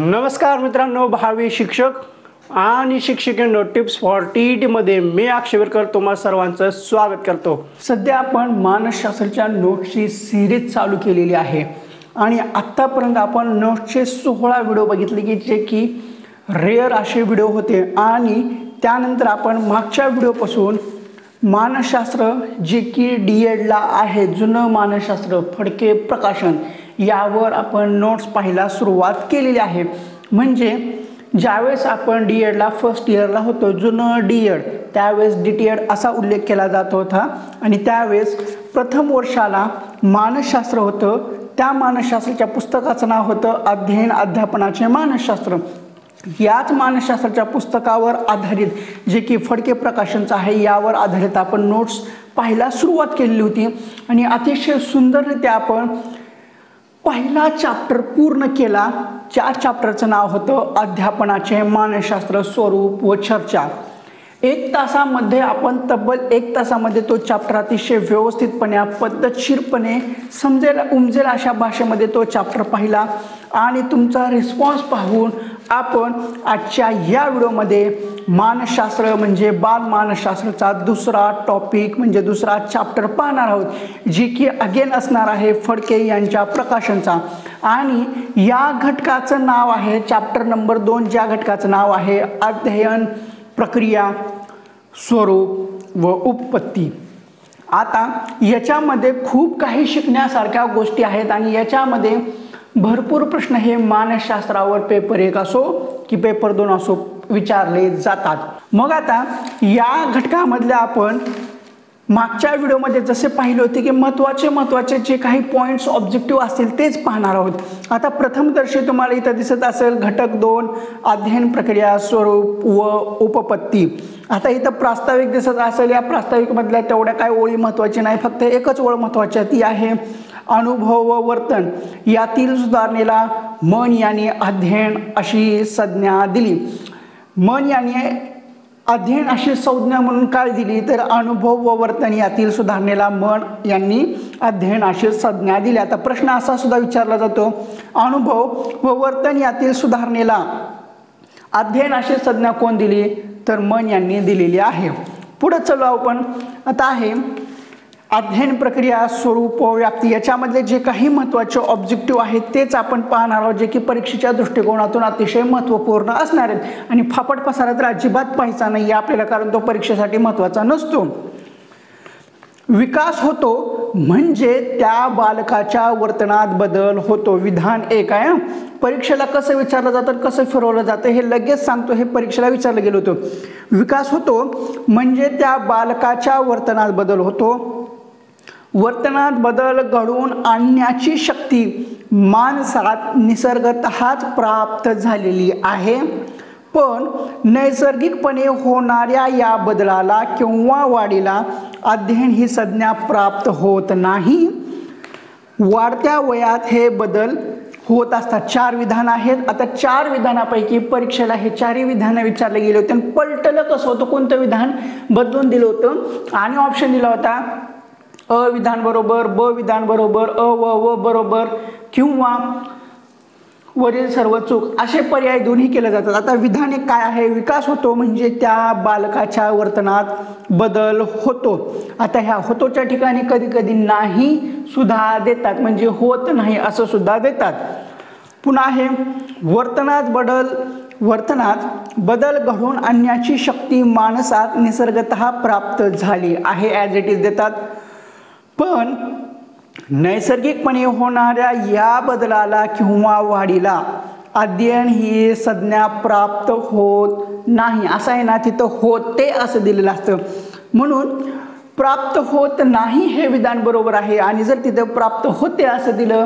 नमस्कार मित्रांनो, भावी शिक्षक आणि शिक्षिकेंनो, टिप्स फॉर टीईटी मध्ये मी अक्षयकर तुम्हा सर्वांचं स्वागत करतो। सध्या आपण मानसशास्त्राच्या नोट्सची सिरीज चालू केलेली आहे आणि आतापर्यंत आपण नोट्सचे 16 व्हिडिओ बघितले की जे की रेअर असे व्हिडिओ होते आणि त्यानंतर आपण मागच्या व्हिडिओपासून मानसशास्त्र जे की डीएडला आहे, जुनं मानसशास्त्र फडके प्रकाशन, यावर आपण नोट्स पाहायला सुरुवात केलेली आहे। म्हणजे ज्यावेळेस आपण डीएडला फर्स्ट इयरला होतो, जुनं डीएड त्यावेळेस डीटीएड असा उल्लेख केला जात होता आणि त्यावेळेस प्रथम वर्षाला मानसशास्त्र होतं। त्या मानसशास्त्राच्या पुस्तकाचं नाव होतं अध्ययन अध्यापनाचे मानसशास्त्र। याच मानसशास्त्राच्या पुस्तकावर आधारित जे की फडके प्रकाशनचं आहे, यावर आधारित आपण नोट्स पाहायला सुरुवात केलेली होती आणि अतिशय सुंदररित्या आपण पहिला चॅप्टर पूर्ण केला। ज्या चॅप्टरचं नाव होतं अध्यापनाचे मानसशास्त्र, स्वरूप व चर्चा। 1 तासामध्ये आपण तब्बल 1 तासामध्ये तो चॅप्टर अतिशय व्यवस्थितपणे पद्धतशीरपणे समजेल उमजेल अशा भाषेमध्ये तो चॅप्टर पाहिला आणि तुमचा रिस्पॉन्स पाहून आपण आजच्या या व्हिडिओमध्ये मानसशास्त्र म्हणजे बाल मानसशास्त्राचा दुसरा टॉपिक म्हणजे दुसरा चॅप्टर पाहणार आहोत, जी की अगेन असणार आहे फडके यांच्या प्रकाशनचा। आणि या घटकाचं नाव आहे चॅप्टर नंबर 2, ज्या घटकाचं नाव आहे अध्ययन प्रक्रिया, स्वरूप व उत्पत्ती। आता याच्यामध्ये खूप काही शिकण्यासारख्या गोष्टी आहेत आणि याच्यामध्ये भरपूर प्रश्न हे मानसशास्त्रावर पेपर 1 असो की पेपर 2 असो विचारले जातात। मग आता या घटकामधले आपण मागच्या व्हिडिओमध्ये जसे पाहिले होते की महत्त्वाचे जे काही पॉइंट्स ऑब्जेक्टिव्ह असतील तेच पाहणार आहोत। आता प्रथमदर्शी तुम्हाला इथं दिसत असेल घटक 2 अध्ययन प्रक्रिया, स्वरूप व उपपत्ती। आता इथं प्रास्ताविक दिसत असेल, या प्रास्ताविक मधल्या तेवढ्या काय ओळी महत्त्वाची नाही, फक्त एकच ओळ महत्त्वाची आहे, ती आहे अनुभव व वर्तन यातील सुधारणेला मन यांनी अध्ययन अशी संज्ञा दिली। मन यांनी अध्ययन अशी संज्ञा म्हणून काय दिली तर अनुभव व वर्तन यातील सुधारणेला मन यांनी अध्ययन अशी संज्ञा दिली। आता प्रश्न असा सुद्धा विचारला जातो, अनुभव व वर्तन यातील सुधारणेला अध्ययन अशी संज्ञा कोण दिली तर मन यांनी दिलेली आहे। पुढे चलो आपण आता आहे अध्ययन प्रक्रिया, स्वरूप व व्याप्ती। याच्यामधले जे काही महत्त्वाचे ऑब्जेक्टिव्ह आहेत तेच आपण पाहणार आहोत, जे की परीक्षेच्या दृष्टिकोनातून अतिशय महत्त्वपूर्ण असणार आहेत आणि फापट पसारा तर अजिबात पाहायचा नाही आपल्याला, कारण तो परीक्षेसाठी महत्त्वाचा नसतो। विकास होतो म्हणजे त्या बालकाच्या वर्तनात बदल होतो। विधान 1 आहे। परीक्षेला कसं विचारलं जातं, कसं फिरवलं जातं हे लगेच सांगतो, हे परीक्षेला विचारलं गेलं होतं। विकास होतो म्हणजे त्या बालकाच्या वर्तनात बदल होतो। वर्तनात बदल घडवून आणण्याची शक्ती माणसात निसर्गतःच प्राप्त झालेली आहे, पण नैसर्गिकपणे होणाऱ्या या बदलाला किंवा वाढीला अध्ययन ही संज्ञा प्राप्त होत नाही। वाढत्या वयात हे बदल होत असतात। 4 विधान आहेत। आता 4 विधानापैकी परीक्षेला हे 4ही विधानं विचारले गेले होते आणि पलटलं कसं होतं, कोणतं विधान बदलून दिलं होतं आणि ऑप्शन दिला होता अ विधान बरोबर, ब विधान बरोबर, अ व बरोबर किंवा वरील सर्व चूक, असे पर्याय दोन्ही केले जातात। आता विधान 1 काय आहे, विकास होतो म्हणजे त्या बालकाच्या वर्तनात बदल होतो। आता ह्या होतोच्या ठिकाणी कधी कधी नाही सुद्धा देतात, म्हणजे होत नाही असं सुद्धा देतात। पुन्हा आहे वर्तनात बदल घडवून आणण्याची शक्ती माणसात निसर्गतः प्राप्त झाली आहे, ॲज इट इज देतात। पण नैसर्गिकपणे होणाऱ्या या बदलाला किंवा वाढीला अध्ययन ही संज्ञा प्राप्त होत नाही, असं आहे ना, तिथं होते असं दिलेलं असतं, म्हणून प्राप्त होत नाही हे विधान बरोबर आहे। आणि जर तिथं प्राप्त होते असं दिलं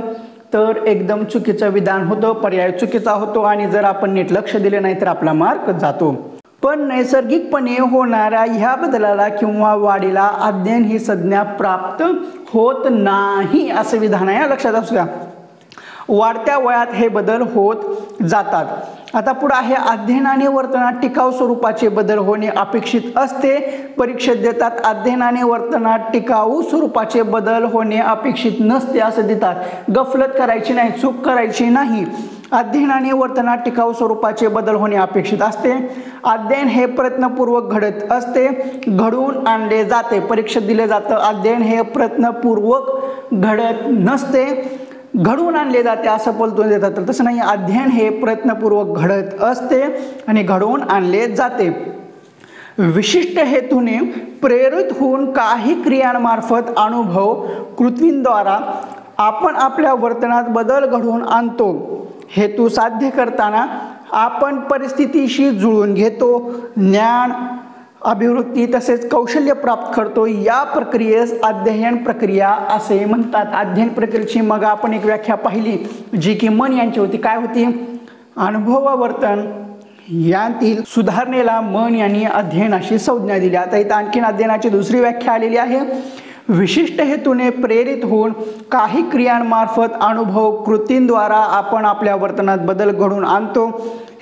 तर एकदम चुकीचं विधान होतं, पर्याय चुकीचा होतो आणि जर आपण नीट लक्ष दिले नाही तर आपला मार्क जातो। पण नैसर्गिकपणे होणाऱ्या ह्या बदलाला किंवा वाढीला अध्ययन ही संज्ञा प्राप्त होत नाही असं विधान आहे, लक्षात असू द्या। वाढत्या वयात हे बदल होत जातात। आता पुढे आहे अध्ययनाने वर्तनात टिकाऊ स्वरूपाचे बदल होणे अपेक्षित असते। परीक्षेत देतात अध्ययनाने वर्तनात टिकाऊ स्वरूपाचे बदल होणे अपेक्षित नसते असं देतात। गफलत करायची नाही, चूक करायची नाही। अध्ययनाने वर्तनात टिकाऊ स्वरूपाचे बदल होणे अपेक्षित असते. अध्ययन हे प्रयत्नपूर्वक घडत असते, घडवून आणले जाते. परीक्षेत दिले जातं अध्ययन हे प्रयत्नपूर्वक घडत नसते, घडवून आणले जाते असं बोलतो देतात. तर तसं नाही, अध्ययन हे प्रयत्नपूर्वक घडत असते आणि घडवून आणले जाते. विशिष्ट हेतूने प्रेरित होऊन काही क्रियांमार्फत अनुभव कृतींद्वारा आपण आपल्या वर्तनात बदल घडवून आणतो. हेतू साध्य करताना आपण परिस्थितीशी जुळवून घेतो, ज्ञान, अभिवृत्ती तसेच कौशल्य प्राप्त करतो. या प्रक्रियेस अध्ययन प्रक्रिया असे म्हणतात. अध्ययन प्रक्रियेची मग आपण एक व्याख्या पाहिली जी की मन यांची होती. काय होती? अनुभव व वर्तन यांतील सुधारणेला मन यांनी अध्ययन अशी संज्ञा दिली. आता इथं आणखीन अध्ययनाची दुसरी व्याख्या आलेली आहे. विशिष्ट हेतूने प्रेरित होऊन काही क्रियांमार्फत अनुभव कृतींद्वारा आपण आपल्या वर्तनात बदल घडवून आणतो.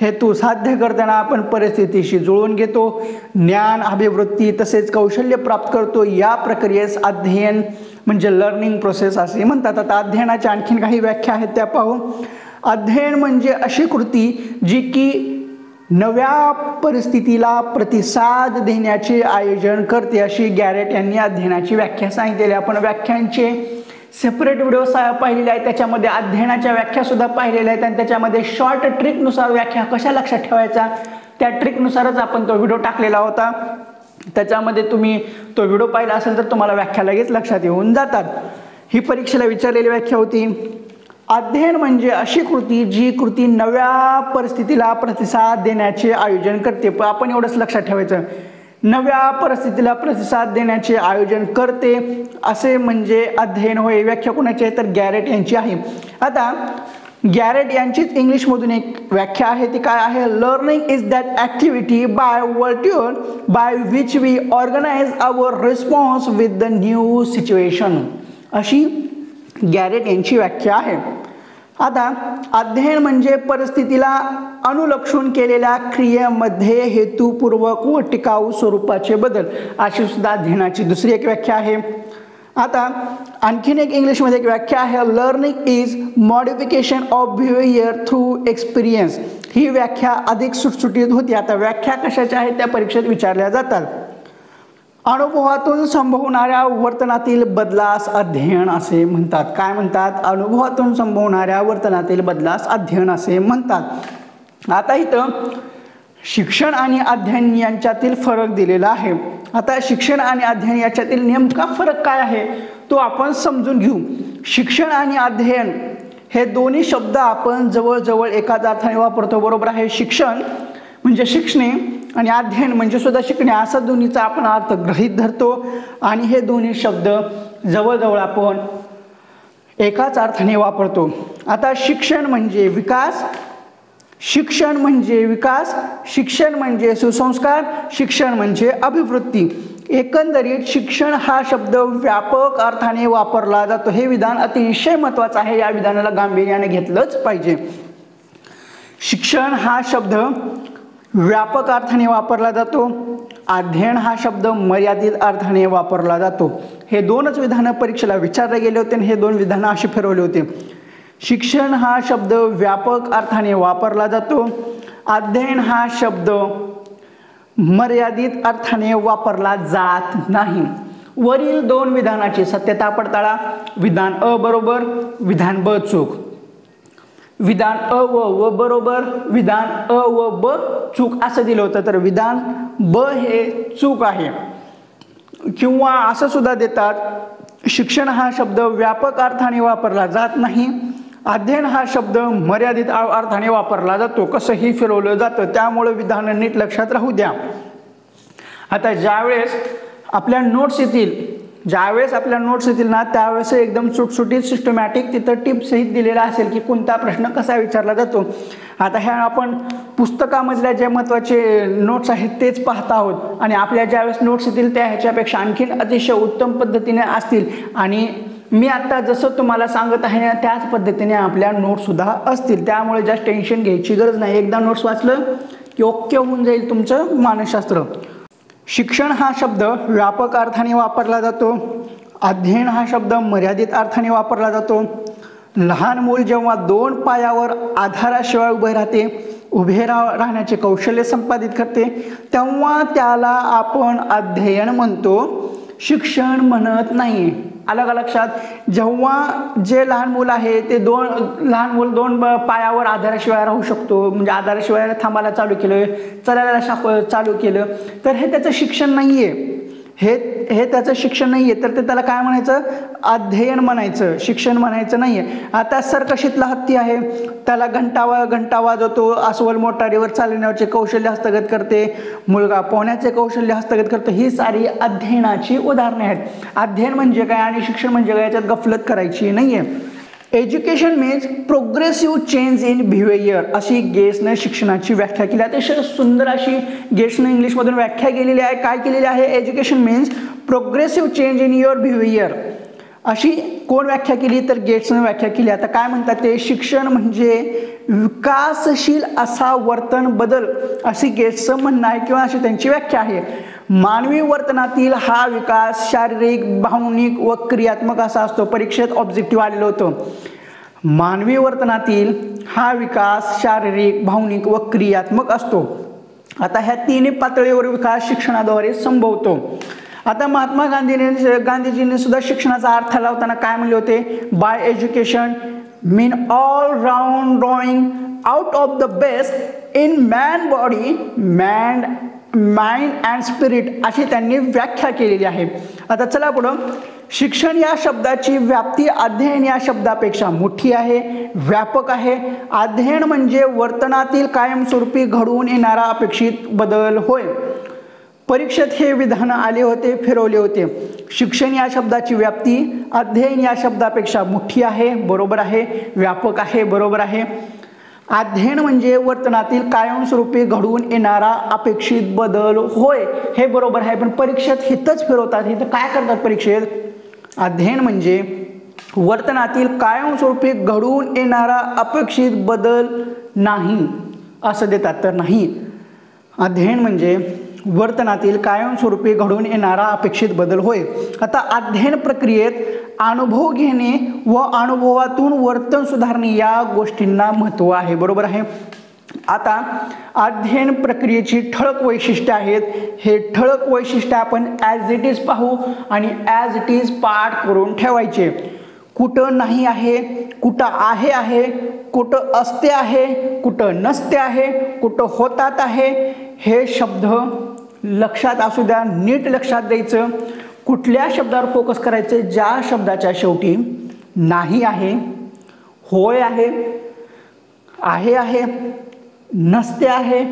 हेतू साध्य करताना आपण परिस्थितीशी जुळवून घेतो, ज्ञान, अभिवृत्ती तसेच कौशल्य प्राप्त करतो. या प्रक्रियेस अध्ययन म्हणजे लर्निंग प्रोसेस असे म्हणतात. आता अध्ययनाच्या आणखीन काही व्याख्या आहेत त्या पाहू. अध्ययन म्हणजे अशी कृती जी की नव्या परिस्थितीला प्रतिसाद देण्याचे आयोजन करते, अशी गॅरेट यांनी अध्ययनाची व्याख्या सांगितलेली. आपण व्याख्यांचे सेपरेट व्हिडिओ पाहिलेले आहेत, त्याच्यामध्ये अध्ययनाच्या व्याख्या सुद्धा पाहिलेल्या आहेत आणि त्याच्यामध्ये शॉर्ट ट्रिकनुसार व्याख्या कशा लक्षात ठेवायचा त्या ट्रिकनुसारच आपण तो व्हिडिओ टाकलेला होता. त्याच्यामध्ये तुम्ही तो व्हिडिओ पाहिला असेल तर तुम्हाला व्याख्या लगेच लक्षात येऊन जातात. ही परीक्षेला विचारलेली व्याख्या होती. अध्ययन म्हणजे अशी कृती जी कृती नव्या परिस्थितीला प्रतिसाद देण्याचे आयोजन करते. पण आपण एवढंच लक्षात ठेवायचं, नव्या परिस्थितीला प्रतिसाद देण्याचे आयोजन करते असे म्हणजे अध्ययन होय. व्याख्या कोणाची आहे तर गॅरेट यांची आहे. आता गॅरेट यांचीच इंग्लिशमधून एक व्याख्या आहे, ती काय आहे? Learning is that activity by virtual by which we organise our response with the new situation, अशी गॅरेट यांची व्याख्या आहे. आता अध्ययन म्हणजे परिस्थितीला अनुलक्षून केलेल्या क्रियेमध्ये हेतुपूर्वक व टिकाऊ स्वरूपाचे बदल, अशी सुद्धा अध्ययनाची दुसरी एक व्याख्या आहे. आता आणखीन एक इंग्लिशमध्ये एक व्याख्या आहे. Learning is modification of behaviour through experience. ही व्याख्या अधिक सुटसुटीत होती. आता व्याख्या कशाच्या आहेत त्या परीक्षेत विचारल्या जातात. अनुभवातून संभवणाऱ्या वर्तनातील बदलास अध्ययन असे म्हणतात. काय म्हणतात? अनुभवातून संभवणाऱ्या वर्तनातील बदलास अध्ययन असे म्हणतात. आता इथं शिक्षण आणि अध्ययन यांच्यातील फरक दिलेला आहे. आता शिक्षण आणि अध्ययन याच्यातील नेमका फरक काय आहे तो आपण समजून घेऊ. शिक्षण आणि अध्ययन हे दोन्ही शब्द आपण जवळजवळ एकाच अर्थाने वापरतो, बरोबर आहे. शिक्षण म्हणजे शिकणे आणि अध्ययन म्हणजे सुद्धा शिकणे, असा दोन्हीचा आपण अर्थ गृहीत धरतो आणि हे दोन्ही शब्द जवळजवळ आपण एकाच अर्थाने वापरतो. आता शिक्षण म्हणजे विकास, शिक्षण म्हणजे विकास, शिक्षण म्हणजे सुसंस्कार, शिक्षण म्हणजे अभिवृत्ती. एकंदरीत शिक्षण हा शब्द व्यापक अर्थाने वापरला जातो. हे विधान अतिशय महत्त्वाचं आहे, या विधानाला गांभीर्याने घेतलंच पाहिजे. शिक्षण हा शब्द व्यापक अर्थाने वापरला जातो, अध्ययन हा शब्द मर्यादित अर्थाने वापरला जातो. हे दोनच विधानं परीक्षेला विचारले गेले होते आणि हे दोन विधानं अशी फिरवले होते. शिक्षण हा शब्द व्यापक अर्थाने वापरला जातो, अध्ययन हा शब्द मर्यादित अर्थाने वापरला जात नाही. वरील दोन विधानाची सत्यता पडताळा. विधान अ बरोबर, विधान ब चूक. विधान अ व बरोबर, विधान अ व ब चूक असं दिलं होतं, तर विधान ब हे चूक आहे. किंवा असं सुद्धा देतात, शिक्षण हा शब्द व्यापक अर्थाने वापरला जात नाही, अध्ययन हा शब्द मर्यादित अर्थाने वापरला जातो. कसंही फिरवलं जातं, त्यामुळे विधान नीट लक्षात राहू द्या. आता ज्यावेळेस आपल्या नोट्स येतील ना, त्यावेळेस एकदम सुटसुटीत सिस्टमॅटिक तिथं टिप्सही दिलेला असेल की कोणता प्रश्न कसा विचारला जातो. आता ह्या आपण पुस्तकामधल्या जे महत्त्वाचे नोट्स आहेत तेच पाहत आहोत आणि आपल्या ज्यावेळेस नोट्स येतील त्या ह्याच्यापेक्षा आणखीन अतिशय उत्तम पद्धतीने असतील आणि मी आता जसं तुम्हाला सांगत आहे ना त्याच पद्धतीने आपल्या नोट्ससुद्धा असतील. त्यामुळे जास्त टेन्शन घ्यायची गरज नाही. एकदा नोट्स वाचलं की ओके होऊन जाईल तुमचं मानसशास्त्र. शिक्षण हा शब्द व्यापक अर्थाने वापरला जातो, अध्ययन हा शब्द मर्यादित अर्थाने वापरला जातो, लहान मूल जेव्हा दोन पायावर आधाराशिवाय उभे राहते, उभे राहण्याचे कौशल्य संपादित करते, तेव्हा त्याला आपण अध्ययन म्हणतो, शिक्षण म्हणत नाही. अलग लक्षात. जेव्हा जे लहान मूल आहे ते लहान मूल दोन पायावर आधाराशिवाय राहू शकतो, म्हणजे आधाराशिवाय थांबायला चालू केलं, चालायला चालू केलं, तर हे त्याचं शिक्षण नाहीये. हे त्याचं शिक्षण नाहीये, तर ते त्याला काय म्हणायचं? अध्ययन म्हणायचं, शिक्षण म्हणायचं नाहीये. आता सर्कशीतला हत्ती आहे, त्याला घंटा वाजवतो, अस्वल मोटारीवर चालण्याचे कौशल्य हस्तगत करते, मुलगा पोहण्याचे कौशल्य हस्तगत करतो, ही सारी अध्ययनाची उदाहरणे आहेत. अध्ययन म्हणजे काय आणि शिक्षण म्हणजे काय याच्यात गफलत करायची नाहीये. Education means progressive change in behaviour, अशी गेट्सने शिक्षणाची व्याख्या केली. अतिशय सुंदर अशी गेट्सने इंग्लिशमधून व्याख्या केलेली आहे. काय केलेली आहे? Education means progressive change in your behaviour, अशी कोण व्याख्या केली? तर गेट्सने व्याख्या केली. आता काय म्हणतात ते? शिक्षण म्हणजे विकासशील असा वर्तन बदल, अशी गेट्सचं म्हणणं आहे किंवा अशी त्यांची व्याख्या आहे. मानवी वर्तनातील हा विकास शारीरिक, भावनिक व क्रियात्मक असा असतो. परीक्षेत ऑब्जेक्टिव्ह आलेलं होतं. मानवी वर्तनातील हा विकास शारीरिक, भावनिक व क्रियात्मक असतो. आता ह्या तिन्ही पातळीवर विकास शिक्षणाद्वारे संभवतो. आता महात्मा गांधीजींनी सुद्धा शिक्षणाचा अर्थ लावताना काय म्हणले होते? By education mean all round drawing out of the best in man body, mind and spirit, अशी त्यांनी व्याख्या केलेली आहे. आता चला पुढं. शिक्षण या शब्दाची व्याप्ती अध्ययन या शब्दापेक्षा मोठी आहे, व्यापक आहे. अध्ययन म्हणजे वर्तनातील कायमस्वरूपी घडवून येणारा अपेक्षित बदल होय. परीक्षेत हे विधान आले होते, फिरवले होते. शिक्षण या शब्दाची व्याप्ती अध्ययन या शब्दापेक्षा मोठी आहे, बरोबर आहे. व्यापक आहे, बरोबर आहे. अध्ययन म्हणजे वर्तनातील कायमस्वरूपी घडवून येणारा अपेक्षित बदल होय, हे बरोबर आहे. पण परीक्षेत हितच फिरवतात. इथं काय करतात परीक्षेत? अध्ययन म्हणजे वर्तनातील कायमस्वरूपी घडवून येणारा अपेक्षित बदल नाही, असं देतात. तर नाही, अध्ययन म्हणजे वर्तनातील कायमस्वरूपी घडून येणारा अपेक्षित बदल होय. आता अध्ययन प्रक्रियेत अनुभव घेणे व अनुभवातून वर्तन सुधारणे या गोष्टींना महत्त्व आहे, बरोबर आहे. आता अध्ययन प्रक्रियेची ठळक वैशिष्ट्ये आहेत. हे ठळक वैशिष्ट्य आपण ॲज इट इज पाहू आणि ॲज इट इज पाठ करून ठेवायचे. कुठं नाही आहे, कुठं आहे, कुठं असते आहे, कुठं नसते आहे, कुठं होतात आहे, हे शब्द लक्षात असू द्या, नीट लक्षात द्यायचं. कुठल्या शब्दावर फोकस करायचं? ज्या शब्दाच्या शेवटी नाही आहे, होय आहे, आहे, नसते आहे,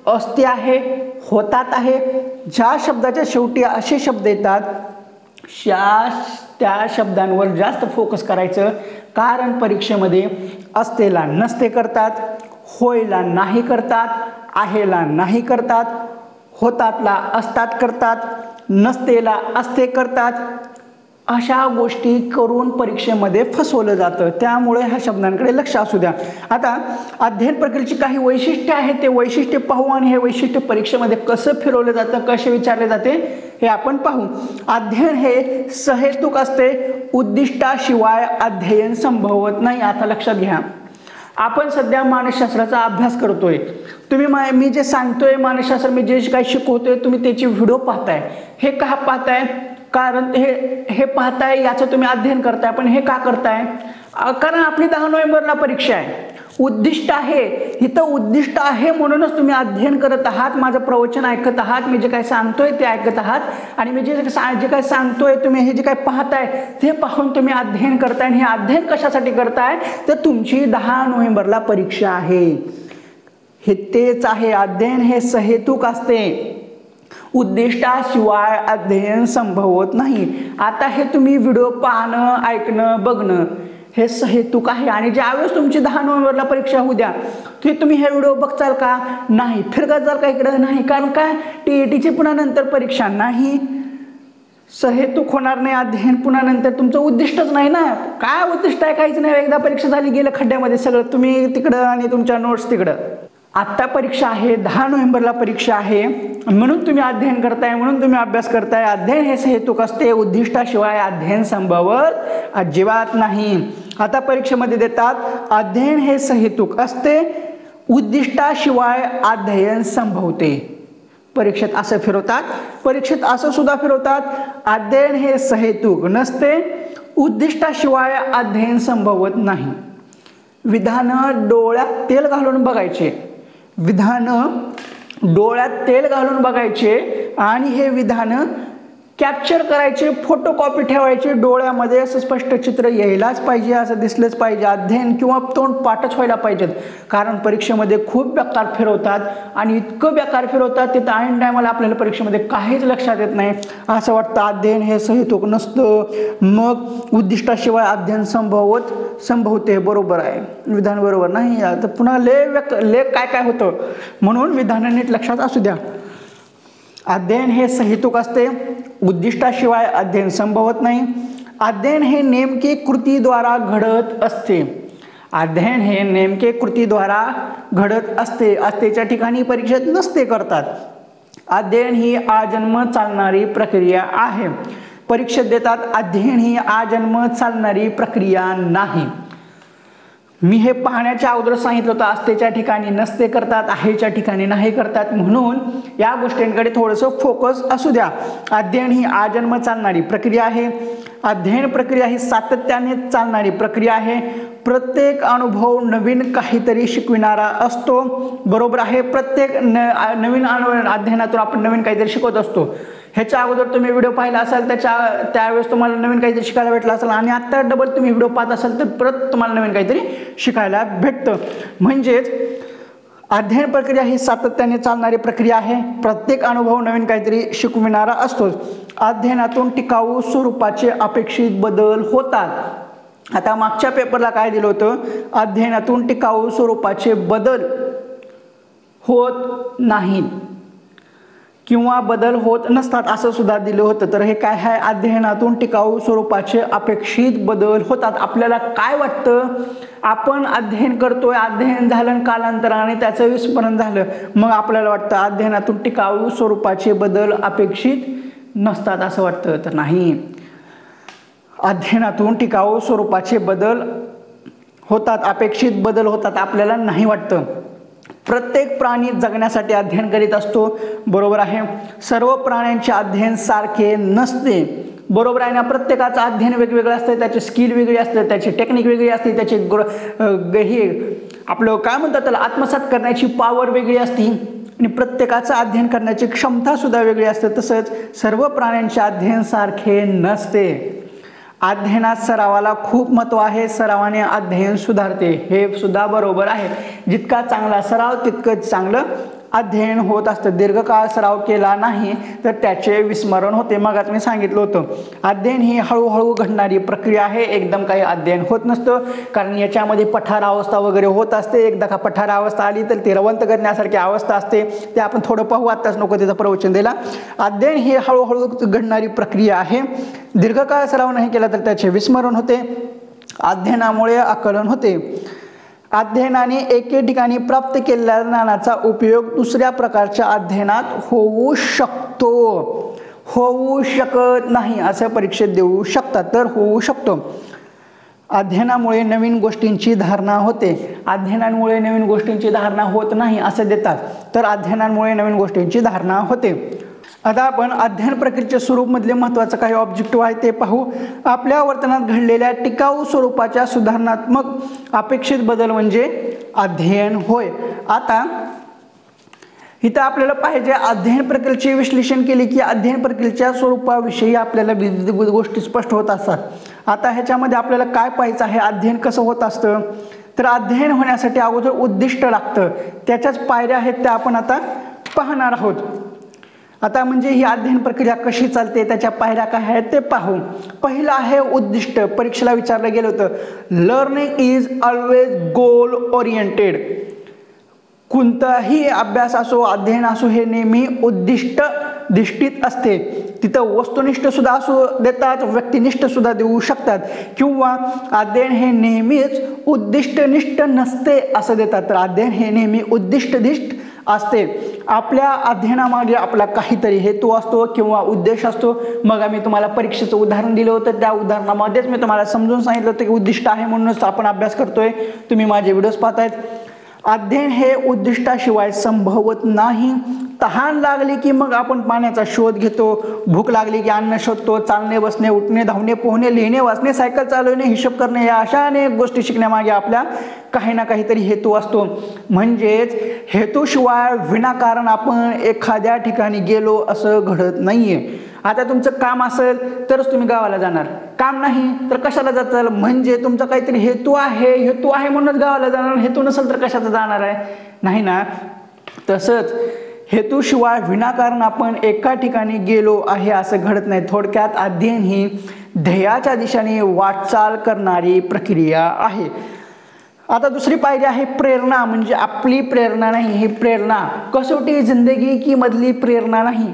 असते आहे, होतात आहे. ज्या शब्दाच्या शेवटी असे शब्द येतात त्या शब्दांवर जास्त फोकस करायचं. कारण परीक्षेमध्ये असतेला नसते करतात, होयला नाही करतात, आहेला नाही करतात, होतातला असतात करतात, नसतेला असते करतात. अशा गोष्टी करून परीक्षेमध्ये फसवलं जातं. त्यामुळे ह्या शब्दांकडे लक्ष असू द्या. आता अध्ययन प्रक्रियेची काही वैशिष्ट्ये आहेत, ते वैशिष्ट्य पाहू आणि हे वैशिष्ट्य परीक्षेमध्ये कसं फिरवलं जातं, कसे विचारले जाते हे आपण पाहू. अध्ययन हे सहेतुक असते, उद्दिष्टाशिवाय अध्ययन संभवत नाही. आता लक्षात घ्या, आपण सध्या मानसशास्त्राचा अभ्यास करतोय. तुम्ही मी जे सांगतोय मानसशास्त्र, मी जे काही शिकवतोय, तुम्ही त्याची व्हिडिओ पाहताय. हे का पाहताय? कारण हे पाहताय याचं तुम्ही अध्ययन करताय. पण हे का करताय? कारण आपली 10 नोव्हेंबरला परीक्षा आहे, उद्दिष्ट आहे. इथं उद्दिष्ट आहे म्हणूनच तुम्ही अध्ययन करत आहात, माझं प्रवचन ऐकत आहात, मी जे काही सांगतोय ते ऐकत आहात. आणि मी जे काही सांगतोय, तुम्ही हे जे काही पाहताय ते पाहून तुम्ही अध्ययन करताय. आणि हे अध्ययन कशासाठी करताय? तर तुमची 10 नोव्हेंबरला परीक्षा आहे. हे तेच आहे, अध्ययन हे सहेतुक असते, उद्दिष्टाशिवाय अध्ययन संभवत नाही. आता हे तुम्ही व्हिडिओ पाहणं, ऐकणं, बघणं हे सहेतुक आहे. आणि ज्यावेळेस तुमची 10 नोव्हेंबरला परीक्षा होऊ द्या, तुम्ही हे व्हिडिओ बघचाल का? नाही. फिरकत जाल का इकडं? नाही. कारण काय? TETची पुन्हा नंतर परीक्षा नाही, सहेतुक होणार नाही अध्ययन. पुन्हा नंतर तुमचं उद्दिष्टच नाही ना. काय उद्दिष्ट आहे? काहीच नाही. एकदा परीक्षा झाली, गेलं खड्ड्यामध्ये सगळं, तुम्ही तिकडं आणि तुमच्या नोट्स तिकडं. आत्ता परीक्षा आहे, 10 नोव्हेंबरला परीक्षा आहे, म्हणून तुम्ही अध्ययन करताय, म्हणून तुम्ही अभ्यास करताय. अध्ययन हे सहेतुक असते, उद्दिष्टाशिवाय अध्ययन संभवत अजिबात नाही. आता परीक्षेमध्ये देतात अध्ययन हे सहेतुक असते, उद्दिष्टाशिवाय अध्ययन संभवते. परीक्षेत असं फिरवतात, परीक्षेत असं सुद्धा फिरवतात, अध्ययन हे सहेतुक नसते, उद्दिष्टाशिवाय अध्ययन संभवत नाही. विधानं डोळ्यात तेल घालून बघायचे, विधानं डोळ्यात तेल घालून बघायचे आणि हे विधानं कॅप्चर करायचे, फोटोकॉपी ठेवायचे डोळ्यामध्ये. असं स्पष्ट चित्र यायलाच पाहिजे, असं दिसलंच पाहिजे. अध्ययन किंवा तोंड पाठच व्हायला पाहिजेत, कारण परीक्षेमध्ये खूप बेकार फिरवतात आणि इतकं बेकार फिरवतात तिथं ऐन टायमाला आपल्याला परीक्षेमध्ये काहीच लक्षात येत नाही. असं वाटतं अध्ययन हे सहेतुक नसतं, मग उद्दिष्टाशिवाय अध्ययन संभवते. बरोबर आहे, विधान बरोबर नाही. आता पुन्हा लेख काय काय होतं, म्हणून विधान नीट लक्षात असू द्या. अध्ययन हे सहेतुक असते, उद्दिष्टाशिवाय अध्ययन संभवत नाही. अध्ययन हे नेमके कृतीद्वारा घडत असते, अध्ययन हे नेमके कृतीद्वारा घडत असते. असतेच्या ठिकाणी परीक्षेत नसते करतात. अध्ययन ही आजन्म चालणारी प्रक्रिया आहे. परीक्षेत देतात अध्ययन ही आजन्म चालणारी प्रक्रिया नाही. मी हे पाहण्याच्या अगोदर सांगितलं होतं, असतेच्या ठिकाणी नसते करतात, आहेच्या ठिकाणी नाही करतात, म्हणून या गोष्टींकडे थोडंसं फोकस असू द्या. अध्ययन ही आजन्म चालणारी प्रक्रिया आहे. अध्ययन प्रक्रिया ही सातत्याने चालणारी प्रक्रिया आहे. प्रत्येक अनुभव नवीन काहीतरी शिकविणारा असतो. बरोबर आहे, प्रत्येक नवीन अध्ययनातून आपण नवीन काहीतरी शिकवत असतो. ह्याच्या अगोदर तुम्ही व्हिडिओ पाहिला असाल, त्यावेळेस तुम्हाला नवीन काहीतरी शिकायला भेटलं असेल, आणि आता डबल तुम्ही व्हिडिओ पाहत असाल तर परत तुम्हाला नवीन काहीतरी शिकायला भेटतं. म्हणजेच अध्ययन प्रक्रिया ही सातत्याने चालणारी प्रक्रिया आहे. प्रत्येक अनुभव नवीन काहीतरी शिकविणारा असतोच. अध्ययनातून टिकाऊ स्वरूपाचे अपेक्षित बदल होतात. आता मागच्या पेपरला काय दिलं होतं, अध्ययनातून टिकाऊ स्वरूपाचे बदल होत नाहीत किंवा बदल होत नसतात असं सुद्धा दिलं होतं. तर हे काय आहे, अध्ययनातून टिकाऊ स्वरूपाचे अपेक्षित बदल होतात. आपल्याला काय वाटतं, आपण अध्ययन करतोय, अध्ययन झालं कालांतराने त्याचं विस्मरण झालं, मग आपल्याला वाटतं अध्ययनातून टिकाऊ स्वरूपाचे बदल अपेक्षित नसतात असं वाटतं. तर नाही, अध्ययनातून टिकाऊ स्वरूपाचे बदल होतात, अपेक्षित बदल होतात आपल्याला नाही वाटतं. प्रत्येक प्राणी जगण्यासाठी अध्ययन करीत असतो. बरोबर आहे. सर्व प्राण्यांचे अध्ययन सारखे नसते. बरोबर आहे ना. प्रत्येकाचं अध्ययन वेगवेगळं असतं, त्याची स्किल वेगळी असते, त्याची टेक्निक वेगळी असते, त्याची हे आपलं काय म्हणतात त्याला आत्मसात करण्याची पॉवर वेगळी असते, आणि प्रत्येकाचं अध्ययन करण्याची क्षमता सुद्धा वेगळी असते. तसंच सर्व प्राण्यांचे अध्ययन सारखे नसते. अध्ययनात सरावाला खूप महत्त्व आहे. सरावाने अध्ययन सुधारते, हे सुद्धा बरोबर आहे. जितका चांगला सराव तितकं चांगलं अध्ययन होत असतं. दीर्घकाळ सराव केला नाही तर त्याचे विस्मरण होते. मगाच मी सांगितलं होतं, अध्ययन ही हळूहळू घडणारी प्रक्रिया आहे. एकदम काही अध्ययन होत नसतं, कारण याच्यामध्ये पठार अवस्था वगैरे होत असते. एकदा का पठार अवस्था आली तर ती रवंत करण्यासारखी अवस्था असते. ते आपण थोडं पाहू, आत्ताच नको त्याचं प्रवचन द्यायला. अध्ययन ही हळूहळू घडणारी प्रक्रिया आहे. दीर्घकाळ सराव नाही केला तर त्याचे विस्मरण होते. अध्ययनामुळे आकलन होते. अध्ययनाने एके ठिकाणी प्राप्त केलेल्या ज्ञानाचा उपयोग दुसऱ्या प्रकारच्या अध्ययनात होऊ शकतो. होऊ शकत नाही असं परीक्षेत देऊ शकतात, तर होऊ शकतो. अध्ययनामुळे नवीन गोष्टींची धारणा होते. अध्ययनामुळे नवीन गोष्टींची धारणा होत नाही असं देतात, तर अध्ययनामुळे नवीन गोष्टींची धारणा होते. आता आपण अध्ययन प्रक्रियेच्या स्वरूपमधले महत्त्वाचं काही ऑब्जेक्टिव्ह आहे ते पाहू. आपल्या वर्तनात घडलेल्या टिकाऊ स्वरूपाच्या सुधारणात्मक अपेक्षित बदल म्हणजे अध्ययन होय. आता इथं आपल्याला पाहिजे अध्ययन प्रक्रियेचे विश्लेषण केले की अध्ययन प्रक्रियेच्या स्वरूपाविषयी आपल्याला विविध गोष्टी स्पष्ट होत असतात. आता ह्याच्यामध्ये आपल्याला काय पाहायचं आहे, अध्ययन कसं होत असतं, तर अध्ययन होण्यासाठी अगोदर उद्दिष्ट लागतं. त्याच्याच पायऱ्या आहेत त्या आपण आता पाहणार आहोत. आता म्हणजे ही अध्ययन प्रक्रिया कशी चालते, त्याच्या पायऱ्या काय आहेत ते पाहू. पहिलं आहे उद्दिष्ट. परीक्षेला विचारलं गेलं होतं, learning is always goal oriented. कोणताही अभ्यास असो, अध्ययन असो, हे नेहमी उद्दिष्ट दिष्टीत असते. तिथं वस्तुनिष्ठ सुद्धा असू देतात, व्यक्तिनिष्ठ सुद्धा देऊ शकतात, किंवा अध्ययन हे नेहमीच उद्दिष्टनिष्ठ नसते असं देतात. तर अध्ययन हे नेहमी उद्दिष्टनिष्ठ असते. आपल्या अध्ययनामागे आपला काहीतरी हेतू असतो किंवा उद्देश असतो. मग आम्ही तुम्हाला परीक्षेचं उदाहरण दिलं होतं, त्या उदाहरणामध्येच मी तुम्हाला समजून सांगितलं होतं की उद्दिष्ट आहे म्हणूनच आपण अभ्यास करतोय. तुम्ही माझे व्हिडिओज पाहतायत. अध्ययन हे उद्दिष्टाशिवाय संभवत नाही. तहान लागली की मग आपण पाण्याचा शोध घेतो, भूक लागली की अन्न शोधतो, चालणे बसणे उठणे धावणे पोहणे लिहिणे वाचणे सायकल चालवणे हिशोब करणे या अशा अनेक गोष्टी शिकण्यामागे आपल्या काही ना काहीतरी हेतू असतो. म्हणजेच हेतूशिवाय विनाकारण आपण एखाद्या ठिकाणी गेलो असं घडत नाहीये. आता तुमचं काम असेल तरच तुम्ही गावाला जाणार, काम नाही तर कशाला जाताल? म्हणजे तुमचा काहीतरी हेतू आहे, हेतू आहे म्हणूनच गावाला जाणार, हेतू नसेल तर कशाचा जाणार आहे? नाही ना. तसंच हेतूशिवाय विनाकारण आपण एका ठिकाणी गेलो आहे असं घडत नाही. थोडक्यात अध्ययन ही ध्येयाच्या दिशेने वाटचाल करणारी प्रक्रिया आहे. आता दुसरी पायरी आहे प्रेरणा. म्हणजे आपली प्रेरणा नाही, ही प्रेरणा कसोटी जिंदगी की मधली प्रेरणा नाही.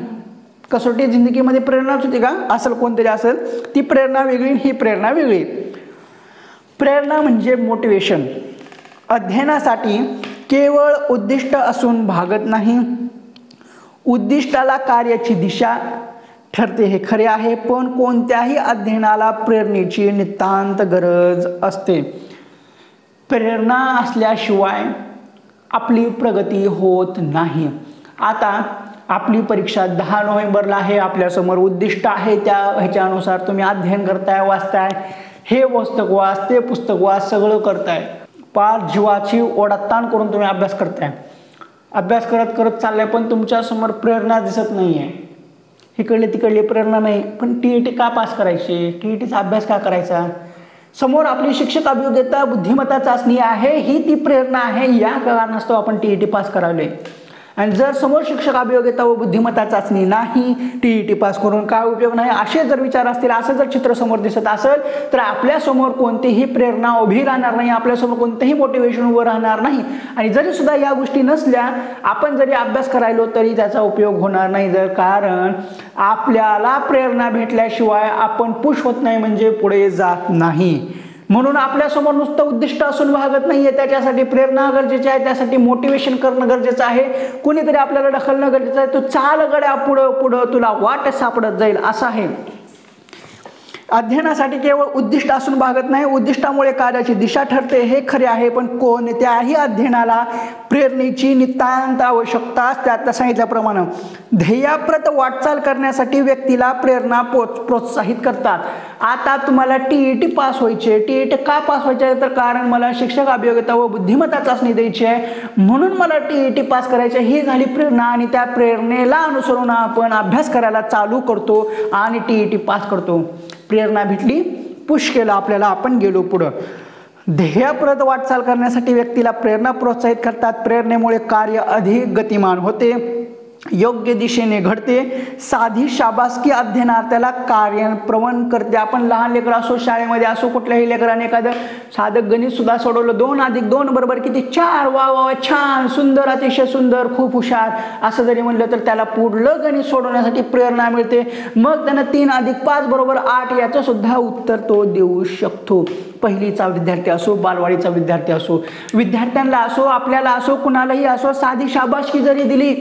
कसोटी जिंदगीमध्ये प्रेरणाच होती का? असेल कोणतरी असेल, ती प्रेरणा वेगळी, ही प्रेरणा वेगळी. प्रेरणा म्हणजे मोटिवेशन. अध्ययनासाठी केवळ उद्दिष्ट असून भागत नाही. उद्दिष्टाला कार्याची दिशा ठरते हे खरे आहे, पण कोणत्याही अध्ययनाला प्रेरणेची नितांत गरज असते. प्रेरणा असल्याशिवाय आपली प्रगती होत नाही. आता आपली परीक्षा 10 नोव्हेंबरला आहे. आपल्यासमोर उद्दिष्ट आहे, त्या ह्याच्यानुसार तुम्ही अध्ययन करताय, वाचताय. हे पुस्तक वाच, ते पुस्तक वाच, सगळं करताय. पार जीवाची ओढाताण करून तुम्ही अभ्यास करताय. अभ्यास करत करत चाललाय, पण तुमच्यासमोर प्रेरणा दिसत नाही आहे. इकडली तिकडली प्रेरणा नाही. पण TET का पास करायची? TETचा अभ्यास का करायचा? समोर आपली शिक्षक अभियोग्यता बुद्धिमत्ता चाचणी आहे, ही ती प्रेरणा आहे. या कारणास्तव आपण TET पास करावले. आणि जर समोर शिक्षक अभियोग्यता व बुद्धिमत्ता चाचणी नाही, TET पास करून काय उपयोग नाही, असे जर विचार असतील, असं जर चित्र समोर दिसत असेल, तर आपल्यासमोर कोणतीही प्रेरणा उभी राहणार नाही, आपल्यासमोर कोणतेही मोटिवेशन उभं राहणार नाही. आणि जरी सुद्धा या गोष्टी नसल्या, आपण जरी अभ्यास करायलो तरी त्याचा उपयोग होणार नाही. जर कारण आपल्याला प्रेरणा भेटल्याशिवाय आपण पुश होत नाही, म्हणजे पुढे जात नाही. म्हणून आपल्यासमोर नुसतं उद्दिष्ट असून भागत नाहीये, त्याच्यासाठी प्रेरणा गरजेची आहे, त्यासाठी मोटिवेशन करणं गरजेचं आहे. कुणीतरी आपल्याला ढकलणं गरजेचं आहे. तू चाल गड्या पुढं पुढं, तुला वाट सापडत जाईल असं आहे. अध्ययनासाठी केवळ उद्दिष्ट असून भागत नाही. उद्दिष्टामुळे कार्याची दिशा ठरते हे खरे आहे, पण कोणत्याही अध्ययनाला प्रेरणेची नितांत आवश्यकता असते. आता सांगितल्याप्रमाणे ध्येयाप्रत वाटचाल करण्यासाठी व्यक्तीला प्रेरणा प्रोत्साहित करतात. आता तुम्हाला TET पास व्हायचे. TET का पास व्हायचे? तर कारण मला शिक्षक अभियोग्यता व बुद्धिमत्ता चाचणी द्यायची आहे, म्हणून मला TET पास करायचे. ही झाली प्रेरणा. आणि त्या प्रेरणेला अनुसरून आपण अभ्यास करायला चालू करतो आणि TET पास करतो. प्रेरणा भेटली, पुश केलं आपल्याला, आपण गेलो पुढं. ध्येयाप्रत वाटचाल करण्यासाठी व्यक्तीला प्रेरणा प्रोत्साहित करतात. प्रेरणेमुळे कार्य अधिक गतिमान होते, योग्य दिशेने घडते. साधी शाबासकी अध्ययनार्थ्याला कार्यप्रवण करते. आपण लहान लेकर असो, शाळेमध्ये असो, कुठल्याही लेकराने एखादं साधं गणित सुद्धा सोडवलं, 2 + 2 बरोबर किती 4, वा वा छान, सुंदर, अतिशय सुंदर, खूप हुशार असं जरी म्हणलं तर त्याला पुढलं गणित सोडवण्यासाठी प्रेरणा मिळते. मग त्यानं 3 + 5 = 8 याचं सुद्धा उत्तर तो देऊ शकतो. पहिलीचा विद्यार्थी असो, बालवाडीचा विद्यार्थी असो, विद्यार्थ्यांना असो, आपल्याला असो, कुणालाही असो, साधी शाबासकी जरी दिली,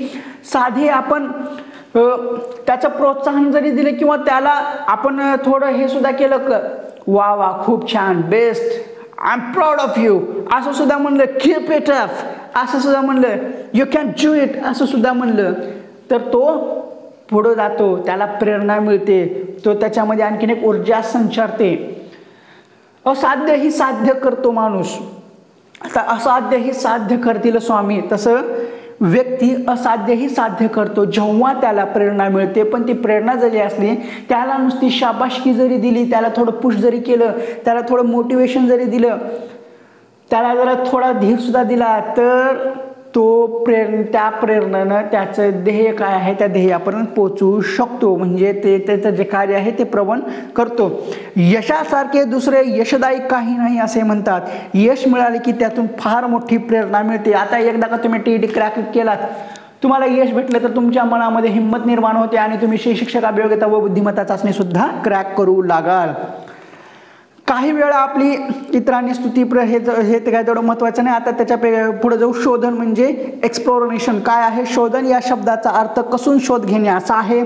साधी आपण त्याचं प्रोत्साहन जरी दिले, किंवा त्याला आपण थोडं हे सुद्धा केलं, वा वा खूप छान, best, I am proud of you असं सुद्धा म्हणलं, कीप इट अप असं सुद्धा म्हणलं, यू कॅन डू इट असं सुद्धा म्हणलं, तर तो पुढं जातो, त्याला प्रेरणा मिळते, तो त्याच्यामध्ये आणखीन एक ऊर्जा संचारते. असाध्य ही साध्य करतो माणूस. आता असाध्य ही साध्य करतील स्वामी, तसं व्यक्ती असाध्यही साध्य करतो जेव्हा त्याला प्रेरणा मिळते. पण ती प्रेरणा जरी असली, त्याला नुसती शाबासकी जरी दिली, त्याला थोडं पुश जरी केलं, त्याला थोडं मोटिवेशन जरी दिलं, त्याला जरा थोडा धीर सुद्धा दिला, तर तो त्या प्रेरणेनं त्याचं ध्येय काय आहे त्या ध्येयापर्यंत पोहोचू शकतो. म्हणजे ते त्याचं जे कार्य आहे ते प्रवण करतो. यशासारखे दुसरे यशदायी काही नाही असे म्हणतात. यश मिळाले की त्यातून फार मोठी प्रेरणा मिळते. आता एकदा का तुम्ही TET क्रॅक केलात, तुम्हाला यश भेटलं तर तुमच्या मनामध्ये हिंमत निर्माण होते आणि तुम्ही शिक्षक अभियोग्यता व बुद्धिमत्ता चाचणी सुद्धा क्रॅक करू लागाल. काही वेळा आपली इतरांनी स्तुती हे काय तेवढं महत्त्वाचं नाही. आता त्याच्या पुढे जाऊ. शोधन म्हणजे एक्सप्लोरेशन. काय आहे शोधन? या शब्दाचा अर्थ कसून शोध घेणे असा आहे.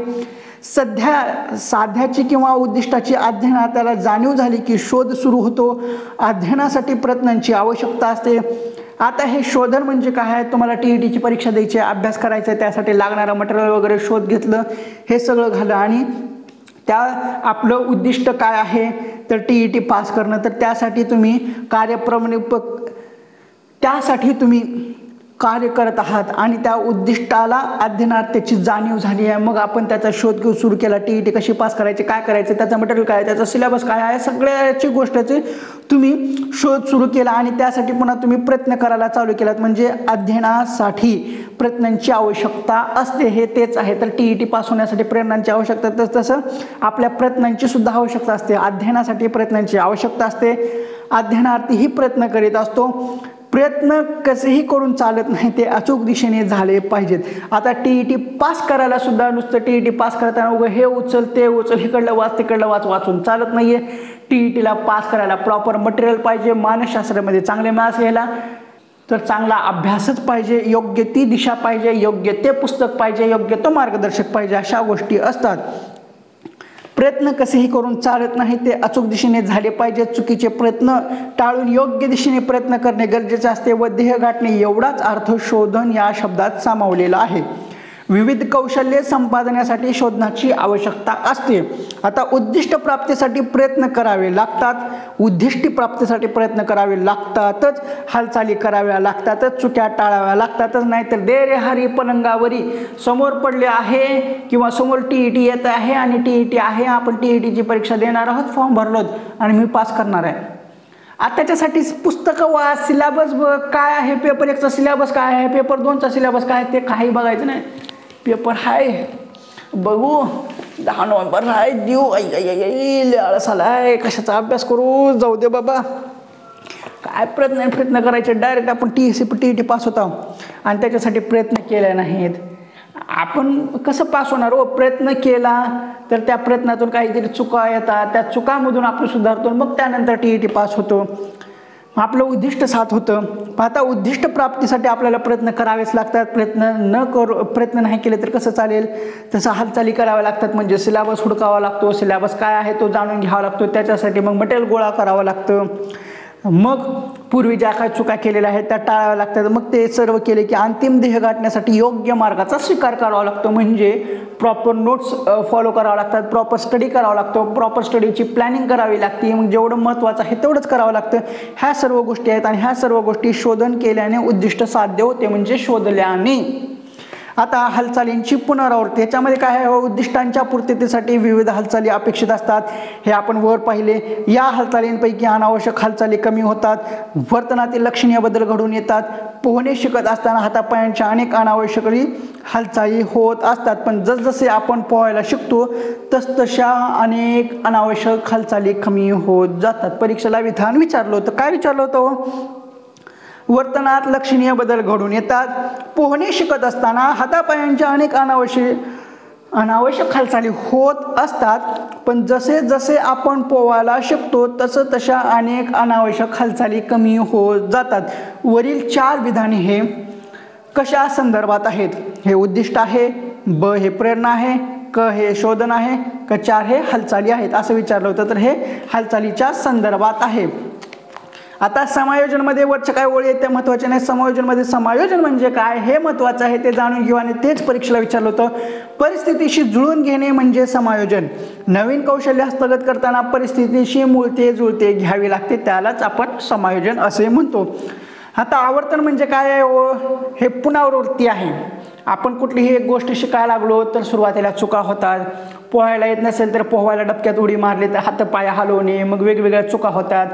साध्याची किंवा उद्दिष्टाची अध्ययनाला जाणीव झाली की शोध सुरू होतो. अध्ययनासाठी प्रयत्नांची आवश्यकता असते. आता हे शोधन म्हणजे काय आहे? तुम्हाला TETची परीक्षा द्यायची आहे, अभ्यास करायचा आहे, त्यासाठी लागणारं मटेरियल वगैरे शोध घेतलं, हे सगळं झालं आणि त्या आपलं उद्दिष्ट काय आहे तर TET पास करणं. तर त्यासाठी तुम्ही कार्य करत आहात आणि त्या उद्दिष्टाला अध्ययनात त्याची जाणीव झाली आहे. मग आपण त्याचा शोध घेऊन सुरू केला. TET कशी पास करायची, काय करायचं, त्याचं मटेरियल काय, त्याचा सिलेबस काय आहे, सगळ्याची गोष्टीचे तुम्ही शोध सुरू केला आणि त्यासाठी पुन्हा तुम्ही प्रयत्न करायला चालू केलात. म्हणजे अध्ययनासाठी प्रयत्नांची आवश्यकता असते, हे तेच आहे. तर TET पास होण्यासाठी प्रयत्नांची आवश्यकता, तसं आपल्या प्रयत्नांची सुद्धा आवश्यकता असते. अध्ययनासाठी प्रयत्नांची आवश्यकता असते. अध्ययनार्थीही प्रयत्न करीत असतो. प्रयत्न कसेही करून चालत नाही, ते अचूक दिशेने झाले पाहिजेत. आता TET पास करायला सुद्धा नुसतं TET पास करताना उगं हे उचल ते उचल, इकडलं वाच तिकडलं वाचून चालत नाहीये. TETला पास करायला प्रॉपर मटेरियल पाहिजे. मानसशास्त्रामध्ये चांगले मार्क्स घ्यायला तर चांगला अभ्यासच पाहिजे, योग्य ती दिशा पाहिजे, योग्य ते पुस्तक पाहिजे, योग्य तो मार्गदर्शक पाहिजे, अशा गोष्टी असतात. प्रयत्न कसेही करून चालत नाही, ते अचूक दिशेने झाले पाहिजे. चुकीचे प्रयत्न टाळून योग्य दिशेने प्रयत्न करणे गरजेचे असते व ध्येय गाठणे एवढाच अर्थ शोधन या शब्दात सामावलेला आहे. विविध कौशल्ये संपादनासाठी शोधनाची आवश्यकता असते. आता उद्दिष्ट प्राप्तीसाठी प्रयत्न करावे लागतात. उद्दिष्ट प्राप्तीसाठी प्रयत्न करावे लागतातच. हालचाली कराव्या लागतातच. चुक्या टाळाव्या लागतातच. नाहीतर दे रे हरी पलंगावरी समोर पडले आहे किंवा समोर TET येत आहे आणि TET आहे, आपण TETची परीक्षा देणार आहोत, फॉर्म भरलोत आणि मी पास करणार आहे. आता त्याच्यासाठी पुस्तकं वाच, सिलेबस काय आहे, पेपर 1चा सिलेबस काय आहे, पेपर 2चा सिलेबस काय आहे, ते काही बघायचं नाही. पेपर हाय बघू, 10 नोव्हेंबर हाय देऊ, आळस आलाय, कशाचा अभ्यास करू, जाऊ दे बाबा, काय प्रयत्न करायचे. डायरेक्ट आपण TET पास होता आणि त्याच्यासाठी प्रयत्न केले नाहीत. आपण कसं पास होणार हो? प्रयत्न केला तर त्या प्रयत्नातून काहीतरी चुका येतात, त्या चुकामधून आपण सुधारतो, मग त्यानंतर TET पास होतो, आपलं उद्दिष्ट साथ होतं. आता उद्दिष्ट प्राप्तीसाठी आपल्याला प्रयत्न करावेच लागतात. प्रयत्न नाही केले तर कसं चालेल? तसं हालचाली कराव्या लागतात. म्हणजे सिलेबस हुडकावा लागतो, सिलेबस काय आहे तो जाणून घ्यावा लागतो, त्याच्यासाठी मग मटेरियल गोळा करावं लागतं. मग पूर्वी ज्या काही चुका केलेल्या आहेत त्या टाळाव्या लागतात. मग ते सर्व केले की अंतिम ध्येय गाठण्यासाठी योग्य मार्गाचा स्वीकार करावा लागतो. म्हणजे प्रॉपर नोट्स फॉलो करावं लागतात, प्रॉपर स्टडी करावा लागतो, प्रॉपर स्टडीची प्लॅनिंग करावी लागते. मग जेवढं महत्त्वाचं आहे तेवढंच करावं लागतं. ह्या सर्व गोष्टी आहेत आणि ह्या सर्व गोष्टी शोधन केल्याने उद्दिष्ट साध्य होते, म्हणजे शोधल्याने. आता हालचालींची पुनरावृत्ती, याच्यामध्ये काय आहे? उद्दिष्टांच्या पूर्ततेसाठी विविध हालचाली अपेक्षित असतात, हे आपण वर पाहिले. या हालचालींपैकी अनावश्यक हालचाली कमी होतात. वर्तनातील लक्षणीय बदल घडून येतात. पोहणे शिकत असताना हातापायांच्या अनेक अनावश्यक हालचाली होत असतात, पण जसजसे आपण पोहायला शिकतो तसतशा अनेक अनावश्यक हालचाली कमी होत जातात. परीक्षेला विधान विचारलं होतं. काय विचारलं होतं? वर्तनात लक्षणीय बदल घडून येतात. पोहणे शिकत असताना हातापायांच्या अनेक अनावश्यक हालचाली होत असतात, पण जसे जसे आपण पोहायला शिकतो तशा अनेक अनावश्यक हालचाली कमी होत जातात. वरील 4 विधाने हे कशा संदर्भात आहेत? हे उद्दिष्ट आहे, ब हे प्रेरणा आहे, क हे शोधन आहे, क 4 हे हालचाली आहेत, असं विचारलं होतं. तर हे हालचालीच्या संदर्भात आहे. आता समायोजनमध्ये वरच्या काय ओळी आहेत त्या महत्त्वाच्या नाही. समायोजन म्हणजे काय हे महत्त्वाचं आहे, ते जाणून घेऊ आणि तेच परीक्षेला विचारलं होतं. परिस्थितीशी जुळून घेणे म्हणजे समायोजन. नवीन कौशल्य हस्तगत करताना परिस्थितीशी जुळते घ्यावी लागते, त्यालाच आपण समायोजन असे म्हणतो. आता आवर्तन म्हणजे काय आहे? हे पुनरावृत्ती आहे. आपण कुठलीही एक गोष्ट शिकायला लागलो तर सुरुवातीला चुका होतात. पोहायला येत नसेल तर पोहायला डबक्यात उडी मारली तर हातपाय हलवणे, मग वेगवेगळ्या चुका होतात.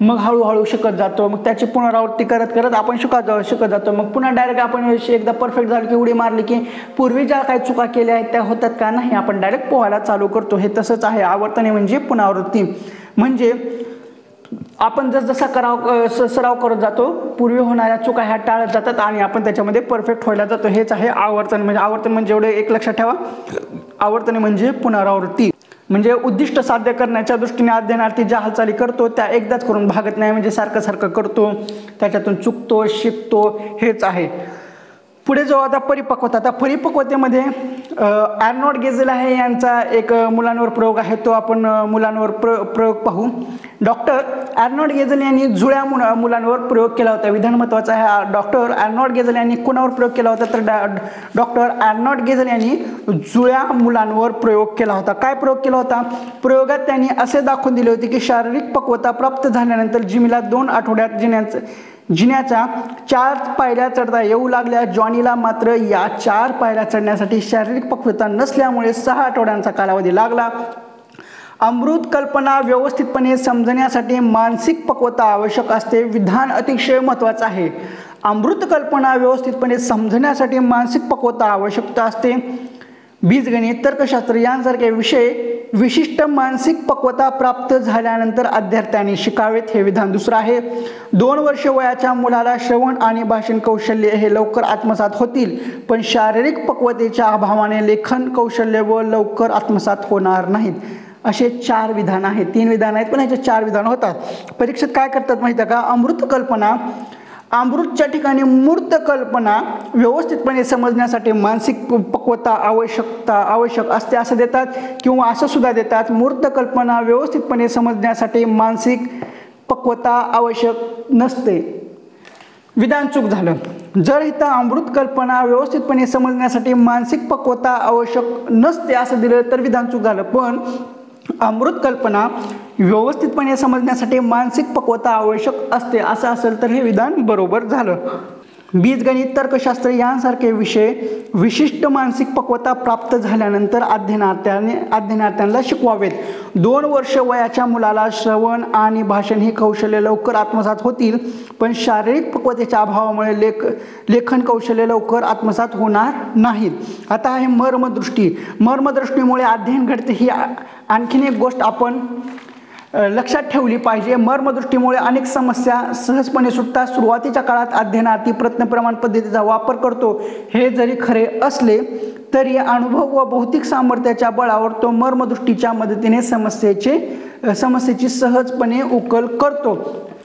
मग हळूहळू शिकत जातो, मग त्याची पुनरावृत्ती करत करत आपण शिकत जातो. मग पुन्हा डायरेक्ट आपण एकदा परफेक्ट झालं की उडी मारली की पूर्वी ज्या काही चुका केल्या आहेत त्या होतात का? नाही, आपण डायरेक्ट पोहायला चालू करतो. हे तसंच आहे. आवर्तने म्हणजे पुनरावृत्ती. म्हणजे आपण जसा सराव करत जातो पूर्वी होणाऱ्या चुका ह्या टाळत जातात आणि आपण त्याच्यामध्ये परफेक्ट व्हायला जातो. हेच आहे आवर्तन. आवर्तन म्हणजे एवढे एक लक्षात ठेवा, आवर्तन म्हणजे पुनरावृत्ती. म्हणजे उद्दिष्ट साध्य करण्याच्या दृष्टीने अध्ययनार्थी ज्या हालचाली करतो त्या एकदाच करून भागत नाही. म्हणजे सारखं सारखं करतो, त्याच्यातून चुकतो, शिकतो, हेच आहे. पुढे जाऊ आता परिपक्वता. आता परिपक्वतेमध्ये आर्नोल्ड गेझेल आहे यांचा एक मुलांवर प्रयोग आहे, तो आपण मुलांवर प्रयोग पाहू. डॉक्टर आर्नोल्ड गेझेल यांनी जुळ्या मुलांवर प्रयोग केला होता. विधान महत्त्वाचं आहे. डॉक्टर आर्नोल्ड गेझेल यांनी कोणावर प्रयोग केला होता, तर डॉक्टर आर्नोल्ड गेझेल यांनी जुळ्या मुलांवर प्रयोग केला होता. काय प्रयोग केला होता? प्रयोगात त्यांनी असे दाखवून दिले होते की शारीरिक पक्वता प्राप्त झाल्यानंतर जिमीला 2 आठवड्यात जिन्याच्या 4 पायऱ्या चढता येऊ लागल्या. जॉनीला मात्र या 4 पायऱ्या चढण्यासाठी शारीरिक पक्वता नसल्यामुळे 6 आठवड्यांचा कालावधी लागला. अमृत कल्पना व्यवस्थितपणे समजण्यासाठी मानसिक पक्वता आवश्यक असते. विधान अतिशय महत्त्वाचं आहे. अमृत कल्पना व्यवस्थितपणे समजण्यासाठी मानसिक पक्वता आवश्यकता असते. बीजगणित, तर्कशास्त्र यांसारखे विषय विशिष्ट मानसिक पक्वता प्राप्त झाल्यानंतर विद्यार्थ्यांनी शिकावेत. हे विधान दुसरं आहे. 2 वर्ष वयाच्या मुलाला श्रवण आणि भाषण कौशल्य हे लवकर आत्मसात होतील, पण शारीरिक पक्वतेच्या अभावाने लेखन कौशल्य व लवकर आत्मसात होणार नाहीत. असे 4 विधान आहेत. 3 विधान आहेत पण ह्याचे 4 विधान होतात. परीक्षेत काय करतात माहिती आहे का? अमृत कल्पना, अमृतच्या ठिकाणी मूर्त कल्पना व्यवस्थितपणे समजण्यासाठी मानसिक पक्वता आवश्यक असते असं देतात, किंवा असं सुद्धा देतात, मूर्त कल्पना व्यवस्थितपणे समजण्यासाठी मानसिक पक्वता आवश्यक नसते. विधान चूक झालं. जर इथं अमृत कल्पना व्यवस्थितपणे समजण्यासाठी मानसिक पक्वता आवश्यक नसते असं दिलं तर विधान चूक झालं. पण अमृत कल्पना व्यवस्थितपणे समजण्यासाठी मानसिक पक्वता आवश्यक असते असं असेल तर हे विधान बरोबर झालं. बीजगणित, तर्कशास्त्र यांसारखे विषय विशिष्ट मानसिक पक्वता प्राप्त झाल्यानंतर अध्ययनार्थ्यांना शिकवावेत. 2 वर्ष वयाच्या मुलाला श्रवण आणि भाषण ही कौशल्य लवकर आत्मसात होतील, पण शारीरिक पक्वतेच्या अभावामुळे लेखन कौशल्य लवकर आत्मसात होणार नाहीत. आता आहे मर्मदृष्टी. मर्मदृष्टीमुळे अध्ययन घडते ही आणखीन एक गोष्ट आपण लक्षात ठेवली पाहिजे. मर्मदृष्टीमुळे अनेक समस्या सहजपणे सुटतात. सुरुवातीच्या काळात अध्ययनार्थी प्रयत्नप्रमाण पद्धतीचा वापर करतो. हे जरी खरे असले तरी अनुभव व भौतिक सामर्थ्याच्या बळावर तो मर्मदृष्टीच्या मदतीने समस्येची सहजपणे उकल करतो.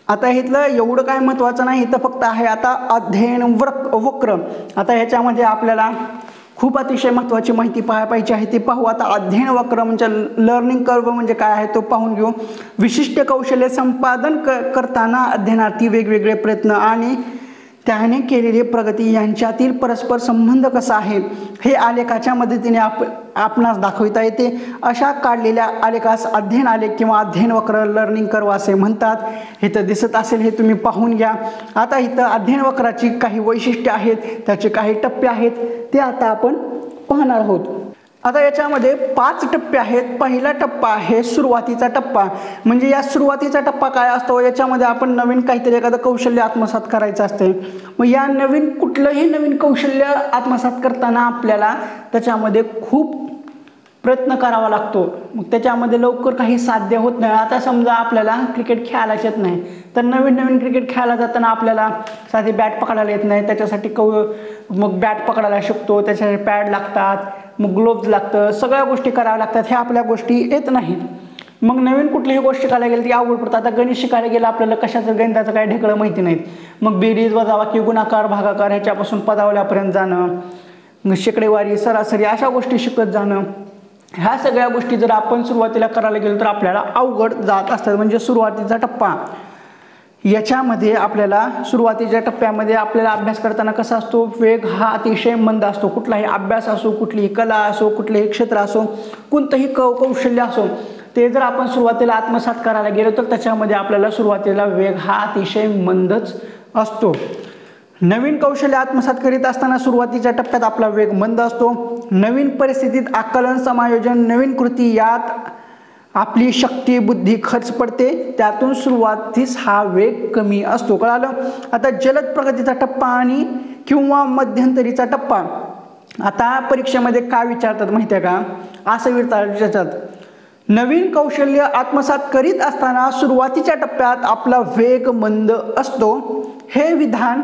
आता इथलं एवढं काय महत्त्वाचं नाही, इथं फक्त आहे आता अध्ययन वक्र. आता ह्याच्यामध्ये आपल्याला खूप अतिशय महत्त्वाची माहिती पाहायची आहे, ती पाहू. आता अध्ययन वक्र म्हणजे लर्निंग कर्व म्हणजे काय आहे तो पाहून घेऊ. विशिष्ट कौशल्य संपादन करताना अध्ययनार्थी वेगवेगळे प्रयत्न आणि त्याने केलेली प्रगती यांच्यातील परस्पर संबंध कसा आहे हे आलेखाच्या मदतीने आपणास दाखविता येते. अशा काढलेल्या आलेखास अध्ययन आलेख किंवा अध्ययन वक्र लर्निंग कर्व असे म्हणतात. इथं दिसत असेल हे तुम्ही पाहून घ्या. आता इथं अध्ययन वक्राची काही वैशिष्ट्ये आहेत, त्याचे काही टप्पे आहेत, ते आता आपण पाहणार आहोत. आता याच्यामध्ये 5 टप्पे आहेत. पहिला टप्पा आहे सुरुवातीचा टप्पा. म्हणजे या सुरुवातीचा टप्पा काय असतो, याच्यामध्ये आपण नवीन काहीतरी एखादं कौशल्य आत्मसात करायचं असते. मग या कुठलंही नवीन कौशल्य आत्मसात करताना आपल्याला त्याच्यामध्ये खूप प्रयत्न करावा लागतो. मग त्याच्यामध्ये लवकर काही साध्य होत नाही. आता समजा आपल्याला क्रिकेट खेळायलाच येत नाही, तर नवीन क्रिकेट खेळायला जाताना आपल्याला साधी बॅट पकडायला येत नाही, त्याच्यासाठी मग बॅट पकडायला शिकतो, त्याच्यासाठी पॅड लागतात, मग ग्लोव्ज लागतं, सगळ्या गोष्टी कराव्या लागतात. ह्या आपल्या गोष्टी येत नाहीत. मग नवीन कुठलीही गोष्ट शिकायला गेली ती अवघड पडतं. आता गणित शिकायला गेलं आपल्याला कशाचं गणिताचं काही ढेकळं माहिती नाहीत. मग बेरीज, वजाबाकी, गुणाकार, भागाकार ह्याच्यापासून पदावल्यापर्यंत जाणं, शेकडेवारी, सरासरी अशा गोष्टी शिकत जाणं, ह्या सगळ्या गोष्टी जर आपण सुरुवातीला करायला गेलो तर आपल्याला अवघड जात असतात. म्हणजे सुरुवातीचा टप्पा. याच्यामध्ये आपल्याला सुरुवातीच्या टप्प्यामध्ये आपल्याला अभ्यास करताना कसा असतो, वेग हा अतिशय मंद असतो. कुठलाही अभ्यास असो, कुठलीही कला असो, कुठलेही क्षेत्र असो, कोणतंही कौशल्य असो, ते जर आपण सुरुवातीला आत्मसात करायला गेलो तर त्याच्यामध्ये आपल्याला सुरुवातीला वेग हा अतिशय मंदच असतो. नवीन कौशल्य आत्मसात करीत असताना सुरुवातीच्या टप्प्यात आपला वेग मंद असतो. नवीन परिस्थितीत आकलन, समायोजन, नवीन कृती यात आपली शक्ती, बुद्धी खर्च पडते. त्यातून सुरुवातीस हा वेग कमी असतो. कळालं? आता जलद प्रगतीचा टप्पा आणि किंवा मध्यंतरीचा टप्पा. आता परीक्षेमध्ये काय विचारतात माहिती आहे का, असं विचारतात, नवीन कौशल्य आत्मसात करीत असताना सुरुवातीच्या टप्प्यात आपला वेग मंद असतो. हे विधान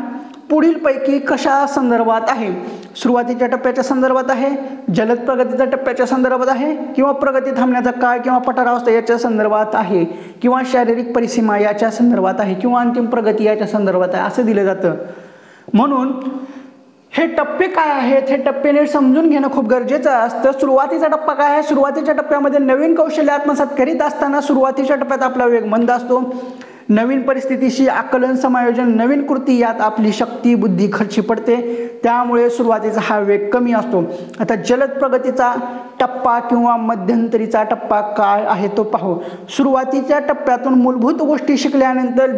पुढीलपैकी कशा संदर्भात आहे? सुरुवातीच्या टप्प्याच्या संदर्भात आहे, जलद प्रगतीच्या टप्प्याच्या संदर्भात आहे, किंवा प्रगती थांबण्याचा काळ किंवा पठारावस्था याच्या संदर्भात आहे, किंवा शारीरिक परिसीमा याच्या संदर्भात आहे, किंवा अंतिम प्रगती याच्या संदर्भात आहे असं दिलं जातं. म्हणून हे टप्पे काय आहेत हे टप्पे नीट समजून घेणं खूप गरजेचं असतं. सुरुवातीचा टप्पा काय आहे? सुरुवातीच्या टप्प्यामध्ये नवीन कौशल्य आत्मसात करीत असताना सुरुवातीच्या टप्प्यात आपला वेग मंद असतो. नवीन परिस्थितीशी आकलन, समायोजन, नवीन कृती यात आपली शक्ती बुद्धी खर्ची पडते, त्यामुळे सुरुवातीचा हा वेग कमी असतो. आता जलद प्रगतीचा टप्पा किंवा मध्यंतरीचा टप्पा काय आहे तो पाहू. सुरुवातीच्या टप्प्यातून मूलभूत गोष्टी शिकल्यानंतर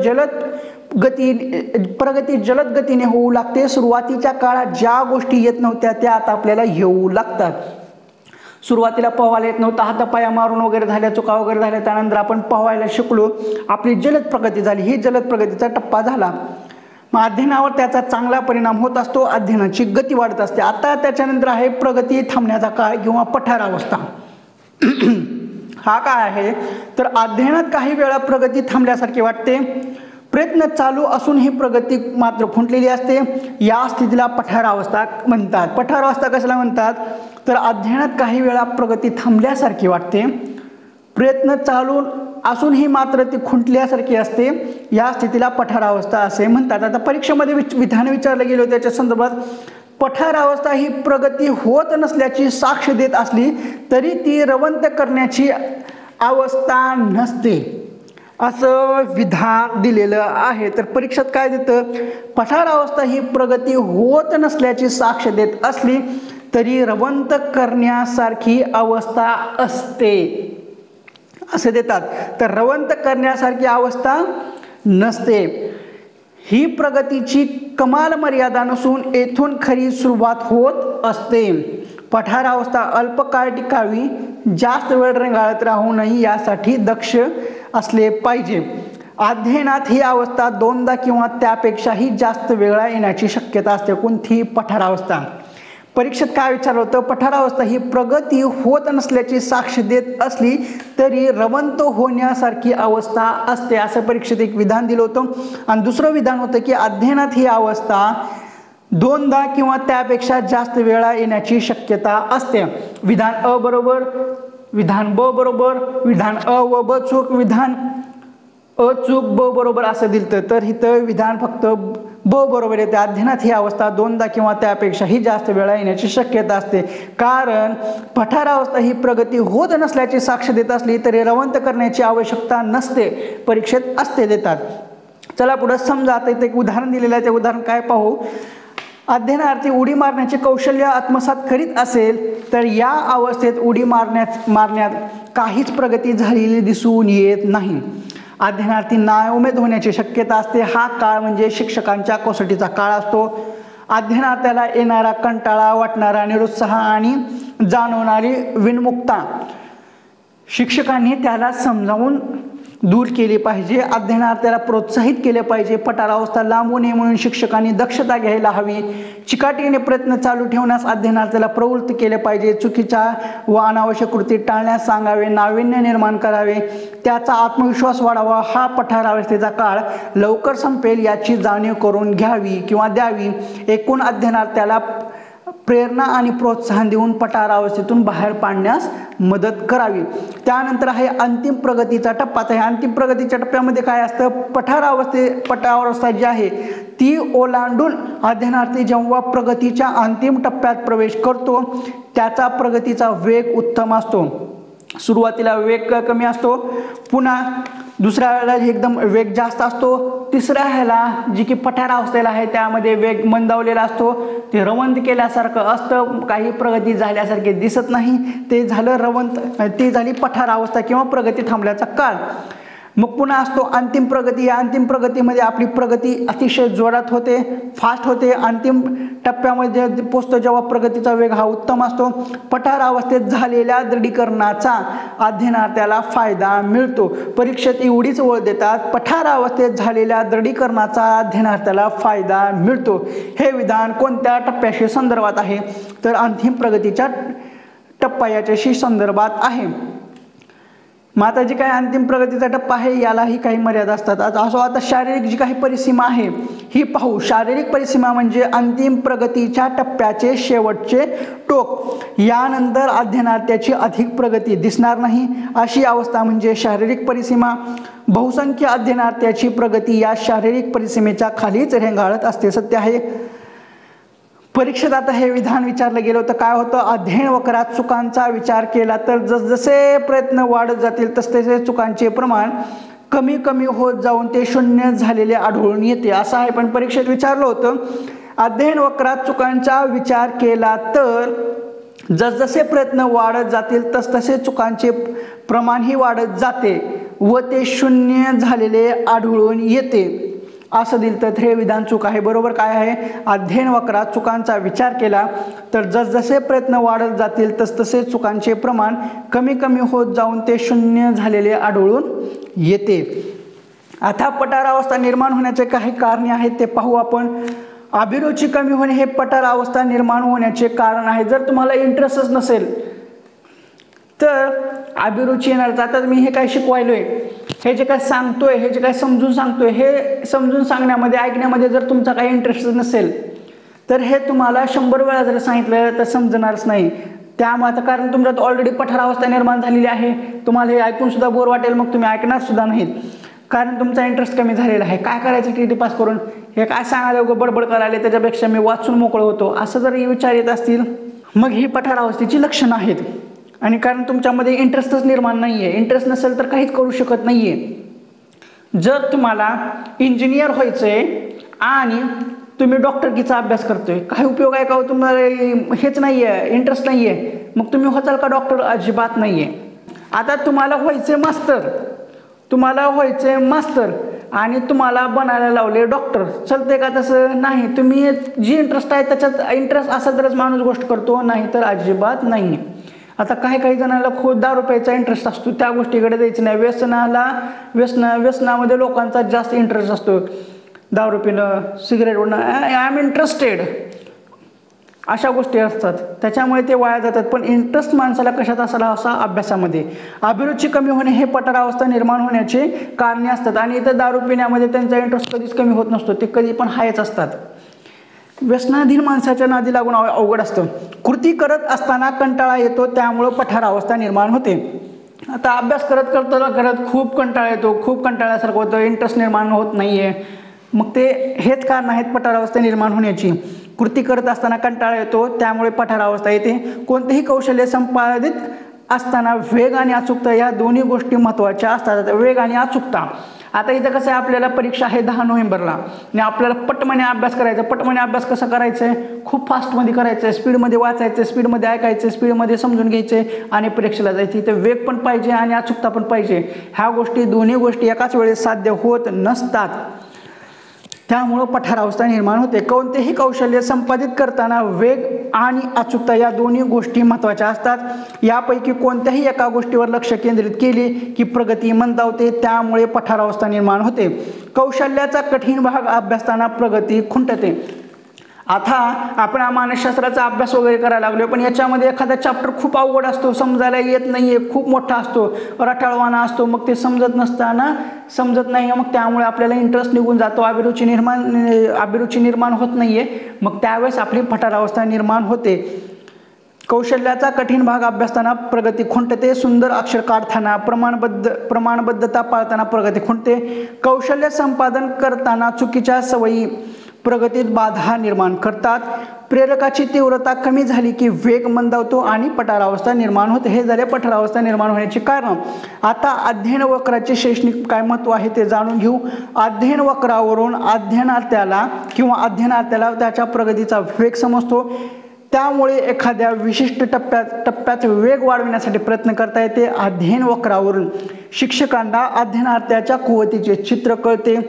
प्रगती जलद गतीने होऊ लागते. सुरुवातीच्या काळात ज्या गोष्टी येत नव्हत्या त्या आता आपल्याला येऊ लागतात. सुरुवातीला पोहायला येत नव्हतं, हातापाया मारून वगैरे झाल्या, चुका वगैरे झाल्या, त्यानंतर आपण पोहायला शिकलो, आपली जलद प्रगती झाली. ही जलद प्रगतीचा टप्पा झाला. मग अध्ययनावर त्याचा चांगला परिणाम होत असतो, अध्ययनाची गती वाढत असते. आता त्याच्यानंतर आहे प्रगती थांबण्याचा काळ किंवा पठारावस्था. हा काय आहे तर अध्ययनात काही वेळा प्रगती थांबल्यासारखी वाटते, प्रयत्न चालू असून ही प्रगती मात्र खुंटलेली असते. या स्थितीला पठारावस्था म्हणतात. पठारावस्था कशाला म्हणतात तर अध्ययनात काही वेळा प्रगती थांबल्यासारखी वाटते, प्रयत्न चालू असून ही मात्र ती खुंटल्यासारखी असते. या स्थितीला पठारावस्था असे म्हणतात. आता परीक्षेमध्ये विधान विचारलं गेलं त्याच्या संदर्भात पठारावस्था ही प्रगती होत नसल्याची साक्ष देत असली तरी ती रवंत करण्याची अवस्था नसते असं विधान दिलेलं आहे. तर परीक्षेत काय देतं? पठारावस्था ही प्रगती होत नसल्याची साक्ष देत असली तरी रवंत करण्यासारखी अवस्था असते असे देतात. तर रवंत करण्यासारखी अवस्था नसते. ही प्रगतीची कमाल मर्यादा नसून येथून खरी सुरुवात होत असते. पठारावस्था अल्पकाळ टिकावी, जास्त वेळ रेंगाळत राहू नये यासाठी दक्ष असले पाहिजे. अध्ययनात ही अवस्था दोनदा किंवा त्यापेक्षाही जास्त वेळा येण्याची शक्यता असते. कोणती? पठारावस्था. परीक्षेत काय विचारलं होतं? पठारावस्था ही प्रगती होत नसल्याची साक्ष देत असली तरी रवंत होण्यासारखी अवस्था असते असं परीक्षेत एक विधान दिलं होतं. आणि दुसरं विधान होतं की अध्ययनात ही अवस्था दोनदा किंवा त्यापेक्षा जास्त वेळा येण्याची शक्यता असते. विधान अ बरोबर, विधान ब बरोबर, विधान अ व ब चूक, विधान अ चूक ब बरोबर असं दिलं. तर इथं विधान फक्त ब बरोबर येते. अध्ययनात ही अवस्था दोनदा किंवा त्यापेक्षाही जास्त वेळा येण्याची शक्यता असते. कारण पठारावस्था ही प्रगती होत नसल्याची साक्ष देत असली तरी रवंत करण्याची आवश्यकता नसते, परीक्षेत असते देतात. चला पुढे समजा आता इथे एक उदाहरण दिलेलं आहे. ते उदाहरण काय पाहू. अध्ययनार्थी उडी मारण्याचे कौशल्य आत्मसात करीत असेल तर या अवस्थेत उडी मारण्यात काहीच प्रगती झालेली दिसून येत नाही. अध्ययनार्थी नाउमेद होण्याची शक्यता असते. हा काळ म्हणजे शिक्षकांच्या कसोटीचा काळ असतो. अध्ययनार्थ्याला येणारा कंटाळा, वाटणारा निरुत्साह आणि जाणवणारी विन्मुखता शिक्षकांनी त्याला समजावून दूर केली पाहिजे. अध्ययनार्थ्याला प्रोत्साहित केले पाहिजे. पठारावस्था लांबू नये म्हणून शिक्षकांनी दक्षता घ्यायला हवी. चिकाटीने प्रयत्न चालू ठेवण्यास अध्ययनार्थ्याला प्रवृत्त केले पाहिजे. चुकीच्या व अनावश्यक कृती टाळण्यास सांगावे. नाविन्य निर्माण करावे. त्याचा आत्मविश्वास वाढावा. हा पठारावस्थेचा काळ लवकर संपेल याची जाणीव करून घ्यावी किंवा द्यावी. एकूण अध्ययनार्थ्याला प्रेरणा आणि प्रोत्साहन देऊन पठारावस्थेतून बाहेर पाडण्यास मदत करावी. त्यानंतर आहे अंतिम प्रगतीचा टप्पा. तर अंतिम प्रगतीच्या टप्प्यामध्ये काय असतं? पठारावस्था जी आहे ती ओलांडून अध्ययनार्थी जेव्हा प्रगतीच्या अंतिम टप्प्यात प्रवेश करतो त्याचा प्रगतीचा वेग उत्तम असतो. सुरुवातीला वेग कमी असतो, पुन्हा दुसऱ्या वेळेला एकदम वेग जास्त असतो, तिसऱ्या ह्याला जी की पठारावस्थेला आहे त्यामध्ये वेग मंदावलेला असतो. ते रवंत केल्यासारखं असतं, काही प्रगती झाल्यासारखे दिसत नाही. ते झालं रवंत, ती झाली पठारावस्था किंवा प्रगती थांबल्याचा काळ. मग पुन्हा असतो अंतिम प्रगती. या अंतिम प्रगतीमध्ये आपली प्रगती अतिशय जोरात होते, फास्ट होते. अंतिम टप्प्यामध्ये पोचतो जेव्हा प्रगतीचा वेग हा उत्तम असतो. पठारावस्थेत झालेल्या दृढीकरणाचा अध्ययनार्थ्याला फायदा मिळतो. परीक्षेत एवढीच ओळ देतात, पठारावस्थेत झालेल्या दृढीकरणाचा अध्ययनार्थ्याला फायदा मिळतो. हे विधान कोणत्या टप्प्याशी संदर्भात आहे तर अंतिम प्रगतीच्या टप्पा याच्याशी संदर्भात आहे. मग आता जी काही अंतिम प्रगतीचा टप्पा आहे यालाही काही मर्यादा असतात. आता शारीरिक जी काही परिसीमा आहे ही पाहू. शारीरिक परिसीमा म्हणजे अंतिम प्रगतीच्या टप्प्याचे शेवटचे टोक. यानंतर अध्ययनार्थ्याची अधिक प्रगती दिसणार नाही अशी अवस्था म्हणजे शारीरिक परिसीमा. बहुसंख्य अध्ययनार्थ्याची प्रगती या शारीरिक परिसीमेच्या खालीच रेंगाळत असते. सत्य आहे. परीक्षेत आता हे विधान विचारलं गेलं होतं. काय होतं? अध्ययन वक्रात चुकांचा विचार केला तर जसजसे प्रयत्न वाढत जातील तसतसे चुकांचे प्रमाण कमी कमी होत जाऊन ते शून्य झालेले आढळून येते असं आहे. पण परीक्षेत विचारलं होतं अध्ययन वक्रात चुकांचा विचार केला तर जसजसे प्रयत्न वाढत जातील तसतसे चुकांचे प्रमाणही वाढत जाते व ते शून्य झालेले आढळून येते असं दिलं तर हे विधान चूक आहे. बरोबर काय आहे? अध्ययन वक्रात चुकांचा विचार केला तर जसजसे प्रयत्न वाढत जातील तसतसे चुकांचे प्रमाण कमी कमी होत जाऊन ते शून्य झालेले आढळून येते. आता पठारावस्था निर्माण होण्याचे काही कारणे आहेत ते पाहू आपण. अभिरुची कमी होणे हे पठारावस्था निर्माण होण्याचे कारण आहे. जर तुम्हाला इंटरेस्टच नसेल तर अभिरुची येणार. आता मी हे काय शिकवायलोय, हे जे काय सांगतोय, हे जे काय समजून सांगतोय, हे समजून सांगण्यामध्ये ऐकण्यामध्ये जर तुमचा काही इंटरेस्ट नसेल तर हे तुम्हाला 100 वेळा जर सांगितलं तर समजणारच नाही. त्यामुळे आता कारण तुमच्यात ऑलरेडी पठारावस्था निर्माण झालेली आहे, तुम्हाला हे ऐकून सुद्धा बोर वाटेल, मग तुम्ही ऐकणार सुद्धा नाहीत कारण तुमचा इंटरेस्ट कमी झालेला आहे. काय करायचं TT पास करून? हे काय सांगायला बडबड करायला, त्याच्यापेक्षा मी वाचून मोकळं होतो असं जर विचार येत असतील मग ही पठारावस्थेची लक्षणं आहेत. आणि कारण तुमच्यामध्ये इंटरेस्टच निर्माण नाही आहे. इंटरेस्ट नसेल तर काहीच करू शकत नाही आहे. जर तुम्हाला इंजिनियर व्हायचं आहे आणि तुम्ही डॉक्टरकीचा अभ्यास करतोय, काही उपयोग आहे का? तुम्हाला हेच नाही आहे, इंटरेस्ट नाही आहे, मग तुम्ही होताल का डॉक्टर? अजिबात नाही आहे. आता तुम्हाला व्हायचं मास्टर आणि तुम्हाला बनायला लावले डॉक्टर, चालते का? तसं नाही. तुम्ही जी इंटरेस्ट आहे त्याच्यात इंटरेस्ट असा तरच माणूस गोष्ट करतो, नाही तर अजिबात नाही. आता काही जणांना खूप दारू प्यायचा इंटरेस्ट असतो, त्या गोष्टीकडे द्यायचं नाही. व्यसनामध्ये लोकांचा जास्त इंटरेस्ट असतो. दारू पिणं, सिगरेट ओढणं, आय एम इंटरेस्टेड अशा गोष्टी असतात, त्याच्यामुळे ते वाया जातात. पण इंटरेस्ट माणसाला कशात असायला असा अभ्यासामध्ये. अभिरुची कमी होणे हे पठारावस्था निर्माण होण्याचे कारणे असतात. आणि इथं दारू पिण्यामध्ये त्यांचा इंटरेस्ट कधीच कमी होत नसतो, ते कधी पण हायच असतात. व्यसनाधीन माणसाच्या नादी लागून अवघड असतं. कृती करत असताना कंटाळा येतो, त्यामुळं पठारावस्था निर्माण होते. आता अभ्यास करत खूप कंटाळा येतो, खूप कंटाळ्यासारखं होतं, इंटरेस्ट निर्माण होत नाही आहे. मग ते हेच कारण आहेत पठारावस्था निर्माण होण्याची. कृती करत असताना कंटाळा येतो, त्यामुळे पठारावस्था येते. कोणतेही कौशल्य संपादित असताना वेग आणि अचूकता या दोन्ही गोष्टी महत्त्वाच्या असतात. वेग आणि अचूकता. आता इथं कसं आहे, आपल्याला परीक्षा आहे 10 नोव्हेंबरला आणि आपल्याला पटमने अभ्यास करायचा. पटमने अभ्यास कसा करायचा आहे? खूप फास्टमध्ये करायचं आहे, स्पीडमध्ये वाचायचं, स्पीडमध्ये ऐकायचं, स्पीडमध्ये समजून घ्यायचे आणि परीक्षेला जायचं. इथं वेग पण पाहिजे आणि अचूकता पण पाहिजे. ह्या गोष्टी दोन्ही गोष्टी एकाच वेळेस साध्य होत नसतात, त्यामुळं पठारावस्था निर्माण होते. कोणतेही कौशल्य संपादित करताना वेग आणि अचूकता या दोन्ही गोष्टी महत्त्वाच्या असतात. यापैकी कोणत्याही एका गोष्टीवर लक्ष केंद्रित केले की प्रगती मंदावते, त्यामुळे पठारावस्था निर्माण होते. कौशल्याचा कठीण भाग अभ्यासताना प्रगती खुंटते. आता आपण मानसशास्त्राचा अभ्यास वगैरे करायला लागलो, पण याच्यामध्ये एखादा चॅप्टर खूप अवघड असतो, समजायला येत नाही आहे, खूप मोठा असतो, रटाळवाना असतो, मग ते समजत नाही आहे, मग त्यामुळे आपल्याला इंटरेस्ट निघून जातो, अभिरुची निर्माण होत नाही आहे, मग त्यावेळेस आपली पठारावस्था निर्माण होते. कौशल्याचा कठीण भाग अभ्यासताना प्रगती खुंटते. सुंदर अक्षर काढताना, प्रमाणबद्धता पाळताना प्रगती खुंटते. कौशल्य संपादन करताना चुकीच्या सवयी प्रगतीत बाधा निर्माण करतात. प्रेरकाची तीव्रता कमी झाली की वेग मंदावतो आणि पठारावस्था निर्माण होते. हे झाले पठारावस्था निर्माण होण्याचे कारण. आता अध्ययन वक्राचे शैक्षणिक काय महत्त्व आहे ते जाणून घेऊ. अध्ययन वक्रावरून अध्ययनार्थ्याला त्याच्या प्रगतीचा वेग समजतो, त्यामुळे एखाद्या विशिष्ट टप्प्यात वेग वाढविण्यासाठी प्रयत्न करता येते. अध्ययन वक्रावरून शिक्षकांना अध्ययनार्थ्याच्या कुवतीचे चित्र कळते.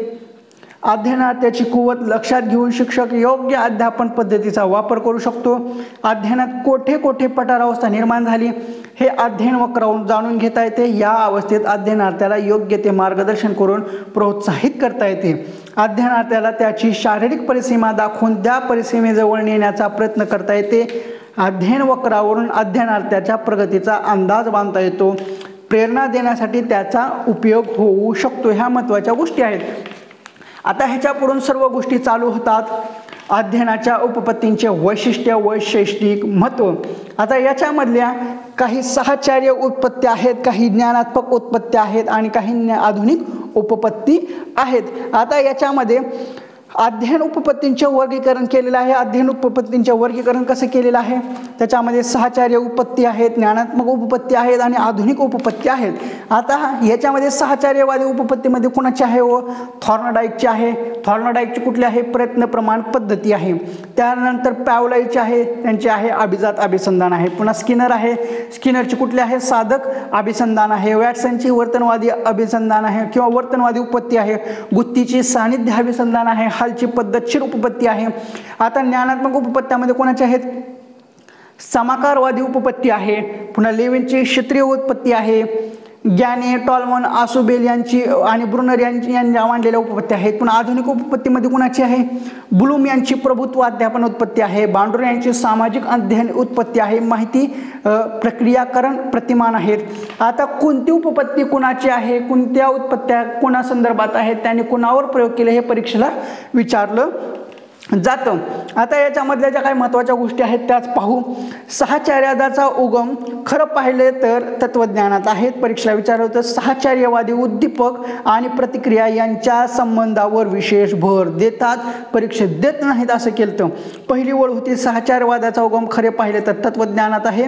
अध्ययनार्थ्याची कुवत लक्षात घेऊन शिक्षक योग्य अध्यापन पद्धतीचा वापर करू शकतो. अध्ययनात कोठे पठारावस्था निर्माण झाली हे अध्ययन वक्रावरून जाणून घेता येते. या अवस्थेत अध्ययनार्थ्याला योग्य ते मार्गदर्शन करून प्रोत्साहित करता येते. अध्ययनार्थ्याला त्याची शारीरिक परिसीमा दाखवून त्या परिसीमेजवळ नेण्याचा प्रयत्न करता येते. अध्ययन वक्रावरून अध्ययनार्थ्याच्या प्रगतीचा अंदाज बांधता येतो. प्रेरणा देण्यासाठी त्याचा उपयोग होऊ शकतो. ह्या महत्त्वाच्या गोष्टी आहेत. आता ह्याच्यापुढून सर्व गोष्टी चालू होतात. अध्ययनाच्या उपपत्तींचे वैशिष्ट्य व शैक्षणिक महत्त्व. आता याच्यामधल्या काही साहचर्य उत्पत्ती आहेत, काही ज्ञानात्मक उत्पत्ती आहेत आणि काही आधुनिक उपपत्ती आहेत. आता याच्यामध्ये अध्ययन उपपत्तींचे वर्गीकरण केलेलं आहे. अध्ययन उपपत्तींचे वर्गीकरण कसं केलेलं आहे? त्याच्यामध्ये साहचर्य उपपत्ती आहेत, ज्ञानात्मक उपपत्ती आहेत आणि आधुनिक उपपत्ती आहेत. आता याच्यामध्ये साहचर्यवादी उपपत्तीमध्ये कोणाची आहे? व थॉर्नडाईकची आहे. थॉर्नडाईकची कुठली आहे? प्रयत्न प्रमाण पद्धती आहे. त्यानंतर पॅवलाईची आहे, त्यांची आहे अभिजात अभिसंधान आहे. पुन्हा स्किनर आहे. स्किनरची कुठली आहे? साधक अभिसंधान आहे. वॅटसनची वर्तनवादी अभिसंधान आहे किंवा वर्तनवादी उपपत्ती आहे. गुत्तीची सानिध्य अभिसंधान आहे. हालची पद्धतशीर उपपत्ती आहे. आता ज्ञानात्मक उपपत्त्यामध्ये कोणाचे आहेत? समाकारवादी उपपत्ती आहे. पुन्हा लेविनची क्षेत्रीय उत्पत्ती आहे. ग्याने, टॉलमन, आसुबेल यांची आणि ब्रुनर यांनी मांडलेल्या उपपत्ती आहेत. पुन्हा आधुनिक उपपत्तीमध्ये कोणाची आहे? ब्लूम यांची प्रभुत्व अध्यापन उत्पत्ती आहे. बांडुर यांची सामाजिक अध्ययन उत्पत्ती आहे. माहिती प्रक्रियाकरण प्रतिमान आहेत. आता कोणती उपपत्ती कुणाची आहे, कोणत्या उत्पत्त्या कोणा संदर्भात आहेत, त्यांनी कोणावर प्रयोग केले हे परीक्षेला विचारलं जातं. आता याच्यामधल्या ज्या काही महत्त्वाच्या गोष्टी आहेत त्याच पाहू. साहचर्याचा उगम खरं पाहिले तर तत्वज्ञानात आहेत. परीक्षेला विचारलं होतं साहचर्यवादी उद्दीपक आणि प्रतिक्रिया यांच्या संबंधावर विशेष भर देतात, परीक्षेत देत नाहीत असं केलं. पहिली ओळ होती साहचर्यवादाचा उगम खरे पाहिले तर तत्वज्ञानात आहे.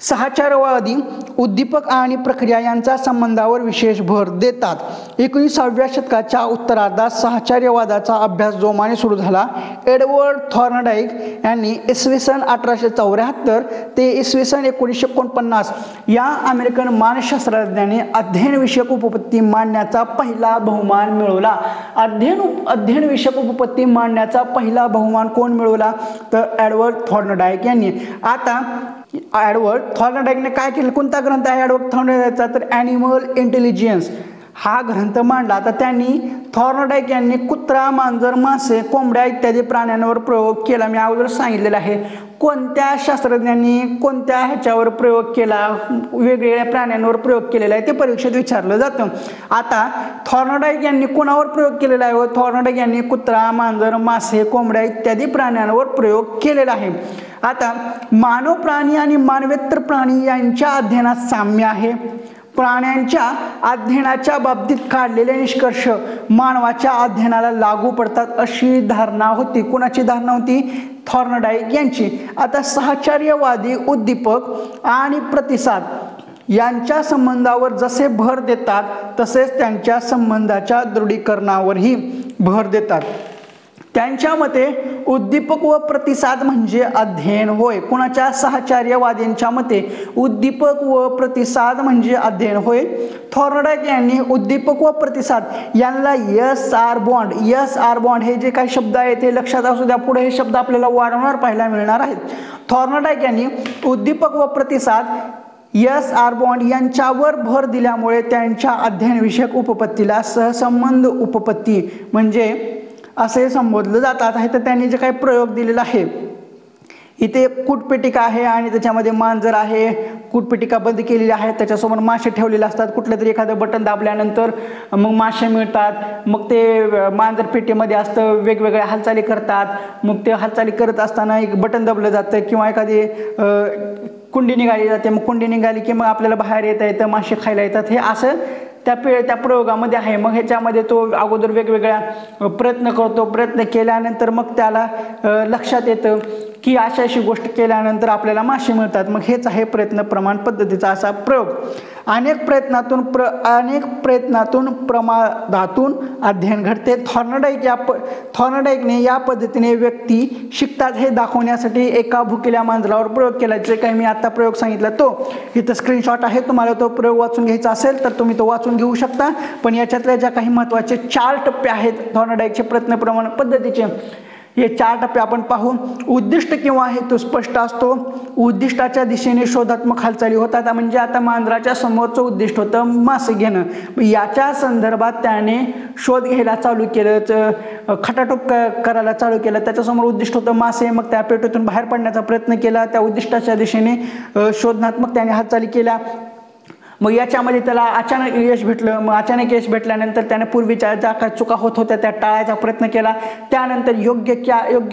साहचर्यवादी उद्दीपक आणि प्रक्रिया यांच्या संबंधावर विशेष भर देतात. 19व्या शतकाच्या उत्तरार्धात साहचर्यवादाचा अभ्यास जोमाने सुरू झाला. एडवर्ड थॉर्नडाईक यांनी इसवी सन 1874 ते इसवी सन 1949 या अमेरिकन मानसशास्त्रज्ञाने अध्ययनविषयक उपपत्ती मांडण्याचा पहिला बहुमान मिळवला. अध्ययनविषयक उपपत्ती मांडण्याचा पहिला बहुमान कोण मिळवला? तर एडवर्ड थॉर्नडाईक यांनी. आता एडवर्ड थॉर्नडाईकने काय केलं? कोणता ग्रंथ आहे एडवर्ड थॉर्नडाईकचा? तर ॲनिमल इंटेलिजन्स हा ग्रंथ मांडला. तर त्यांनी थॉर्नडाईक यांनी कुत्रा, मांजर, मासे, कोंबड्या इत्यादी प्राण्यांवर प्रयोग केला. मी अगोदर सांगितलेलं आहे. कोणत्या शास्त्रज्ञांनी कोणत्या ह्याच्यावर प्रयोग केला, वेगवेगळ्या प्राण्यांवर प्रयोग केलेला आहे ते परीक्षेत विचारलं जातं. आता थॉर्नडाईक यांनी कोणावर प्रयोग केलेला आहे? थॉर्नडाईक यांनी कुत्रा, मांजर, मासे, कोंबड्या इत्यादी प्राण्यांवर प्रयोग केलेला आहे. आता मानव प्राणी आणि मानवेतर प्राणी यांच्या अध्ययनात साम्य आहे. प्राण्यांच्या अध्ययनाच्या बाबतीत काढलेले निष्कर्ष मानवाच्या अध्ययनाला लागू पडतात अशी धारणा होती. कोणाची धारणा होती? थॉर्नडाईक यांची. आता साहचर्यवादी उद्दीपक आणि प्रतिसाद यांच्या संबंधावर जसे भर देतात तसेच त्यांच्या संबंधाच्या दृढीकरणावरही भर देतात. त्यांच्या मते उद्दीपक व प्रतिसाद म्हणजे अध्ययन होय. कोणाच्या? साहचर्यवादींच्या मते उद्दीपक व प्रतिसाद म्हणजे अध्ययन होय. थॉर्नडाईक यांनी उद्दीपक व प्रतिसाद यांना SR बॉन्ड हे जे काही शब्द आहेत ते लक्षात असू द्या. पुढे हे शब्द आपल्याला वारंवार पाहायला मिळणार आहेत. थॉर्नडाईक यांनी उद्दीपक व प्रतिसाद SR बॉन्ड यांच्यावर भर दिल्यामुळे त्यांच्या अध्ययनविषयक उपपत्तीला सहसंबंध उपपत्ती म्हणजे असे संबोधलं जातात आहे. तर त्यांनी जे काही प्रयोग दिलेला आहे, इथे कूटपेटिका आहे आणि त्याच्यामध्ये मांजर आहे. कूटपेटिका बंद केलेली आहे, त्याच्यासमोर मासे ठेवलेले असतात. कुठलं तरी एखादं बटन दाबल्यानंतर मग मासे मिळतात. मग ते मांजर पेटीमध्ये असतं, वेगवेगळ्या हालचाली करतात. मग ते हालचाली करत असताना एक बटन दाबलं जातं किंवा एखादी कुंडी निघाली जाते. मग कुंडी निघाली की मग आपल्याला बाहेर येता येतं, मासे खायला येतात. हे असं त्या प्रयोगामध्ये आहे. मग ह्याच्यामध्ये तो अगोदर वेगवेगळ्या प्रयत्न करतो. प्रयत्न केल्यानंतर मग त्याला लक्षात येतं की अशी गोष्ट केल्यानंतर आपल्याला मासे मिळतात. मग हेच आहे प्रयत्न प्रमाण पद्धतीचा असा प्रयोग. अनेक प्रयत्नातून प्रमादातून अध्ययन घडते. थॉर्नडाईकने या पद्धतीने व्यक्ती शिकतात हे दाखवण्यासाठी एका भुकेल्या मांजरावर प्रयोग केला. जे काही मी आता प्रयोग सांगितला तो इथं स्क्रीनशॉट आहे. तुम्हाला तो प्रयोग वाचून घ्यायचा असेल तर तुम्ही तो वाचून घेऊ शकता. पण याच्यातल्या ज्या काही महत्त्वाचे 4 टप्पे आहेत थॉर्नडाईकचे प्रयत्न प्रमाण पद्धतीचे, हे 4 टप्पे आपण पाहू. उद्दिष्ट किंवा हेतू स्पष्ट असतो. उद्दिष्टाच्या दिशेने शोधात्मक हालचाली होतात. म्हणजे आता मांजराच्या समोरचं उद्दिष्ट होतं मासे घेणं. याच्या संदर्भात त्याने शोध घ्यायला चालू केलं, खटाटोप करायला चालू केलं. त्याच्यासमोर उद्दिष्ट होतं मासे. मग त्या पेटीतून बाहेर पडण्याचा प्रयत्न केला. त्या उद्दिष्टाच्या दिशेने शोधनात्मक त्याने हालचाली केल्या. मग याच्यामध्ये त्याला अचानक यश भेटलं. मग अचानक यश भेटल्यानंतर त्याने पूर्वीच्या ज्या काही चुका होत होत्या त्या टाळायचा प्रयत्न केला. त्यानंतर योग्य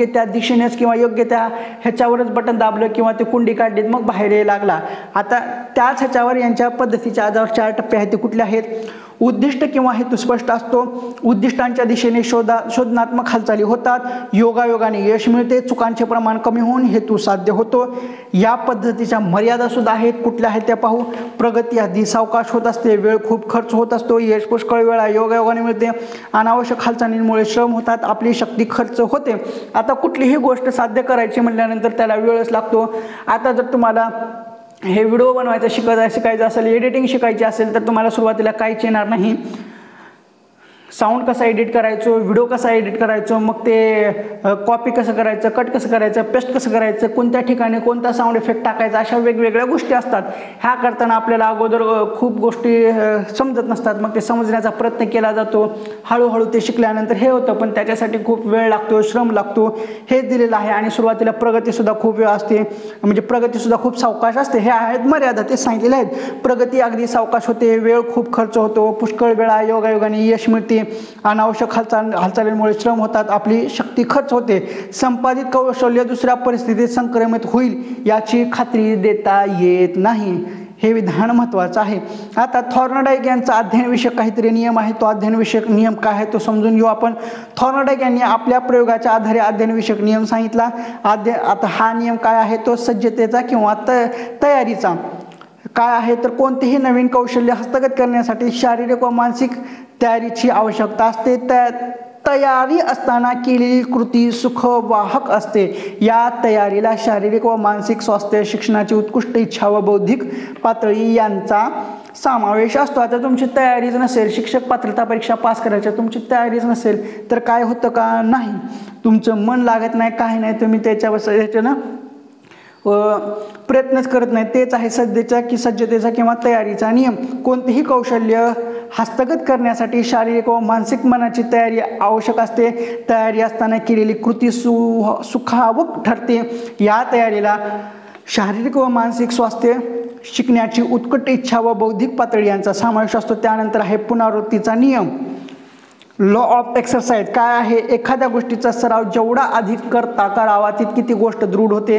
त्या दिशेनेच किंवा योग्य त्या ह्याच्यावरच बटन दाबलं किंवा ते कुंडी काढलीत, मग बाहेर यायला लागला. आता त्याच ह्याच्यावर यांच्या पद्धतीच्या आजावर 4 टप्पे आहेत. ते कुठले आहेत? उद्दिष्ट किंवा हेतू स्पष्ट असतो, उद्दिष्टांच्या दिशेने शोधनात्मक हालचाली होतात, योगायोगाने यश मिळते, चुकांचे प्रमाण कमी होऊन हेतू साध्य होतो. या पद्धतीच्या मर्यादा सुद्धा आहेत. कुठल्या आहेत त्या पाहू. प्रगती आधी सावकाश होत असते, वेळ खूप खर्च होत असतो, यश पुष्कळ वेळा योगायोगाने मिळते, अनावश्यक हालचालींमुळे श्रम होतात, आपली शक्ती खर्च होते. आता कुठलीही गोष्ट साध्य करायची म्हटल्यानंतर त्याला वेळच लागतो. आता जर तुम्हाला हे व्हिडिओ बनवायचं शिकायचं असेल, एडिटिंग शिकायची असेल, तर तुम्हाला सुरुवातीला काहीच येणार नाही. साऊंड कसा एडिट करायचो, व्हिडिओ कसा एडिट करायचो, मग ते कॉपी कसं करायचं, कट कसं करायचं, पेस्ट कसं करायचं, कोणत्या ठिकाणी कोणता साऊंड इफेक्ट टाकायचा, अशा वेगवेगळ्या गोष्टी असतात. ह्या करताना आपल्याला अगोदर खूप गोष्टी समजत नसतात. मग ते समजण्याचा प्रयत्न केला जातो. हळूहळू ते शिकल्यानंतर हे होतं, पण त्याच्यासाठी खूप वेळ लागतो, श्रम लागतो. हेच दिलेलं आहे. आणि सुरुवातीला प्रगतीसुद्धा खूप वेळ असते, म्हणजे प्रगतीसुद्धा खूप सावकाश असते. हे आहेत मर्यादा, ते सांगितलेले आहेत. प्रगती अगदी सावकाश होते, वेळ खूप खर्च होतो, पुष्कळ वेळा योगायोगाने यश मिळते, अनावश्यक हालचालींमुळे श्रम होतात, आपली शक्ती खर्च होते, संपादित कौशल्य दुसऱ्या परिस्थितीत संक्रमित होईल याची खात्री देता येत नाही. हे विधान महत्त्वाचं आहे. आता थॉर्नडाईक यांचा अध्ययनविषयक काहीतरी नियम आहे. तो अध्ययनविषयक नियम काय आहे तो समजून घेऊ आपण. थॉर्नडाईक यांनी आपल्या प्रयोगाच्या आधारे अध्ययनविषयक नियम सांगितला. आता हा नियम काय आहे? तो सज्जतेचा किंवा तयारीचा काय आहे तर कोणतेही नवीन कौशल्य हस्तगत करण्यासाठी शारीरिक व मानसिक तयारीची आवश्यकता असते. तयारी असताना केलेली कृती सुखवाहक असते. या तयारीला शारीरिक व मानसिक स्वास्थ्य, शिक्षणाची उत्कृष्ट इच्छा व बौद्धिक पातळी यांचा समावेश असतो. आता तुमची तयारीच नसेल, शिक्षक पात्रता परीक्षा पास करायच्या, तुमची तयारीच नसेल तर काय होतं का? नाही, तुमचं मन लागत नाही, काही नाही, तुम्ही त्याच्यानं प्रयत्नच करत नाही. तेच आहे सज्जतेचा किंवा तयारीचा नियम. कोणतेही कौशल्य हस्तगत करण्यासाठी शारीरिक व मानसिक मनाची तयारी आवश्यक असते. तयारी असताना केलेली कृती सुखावक ठरते. या तयारीला शारीरिक व मानसिक स्वास्थ्य, शिकण्याची उत्कट इच्छा व बौद्धिक पातळी यांचा समावेश असतो. त्यानंतर आहे पुनरावृत्तीचा नियम, लॉ ऑफ एक्सरसाइज. काय आहे? एखाद्या गोष्टीचा सराव जेवढा अधिक करावा तितकी ती गोष्ट दृढ होते.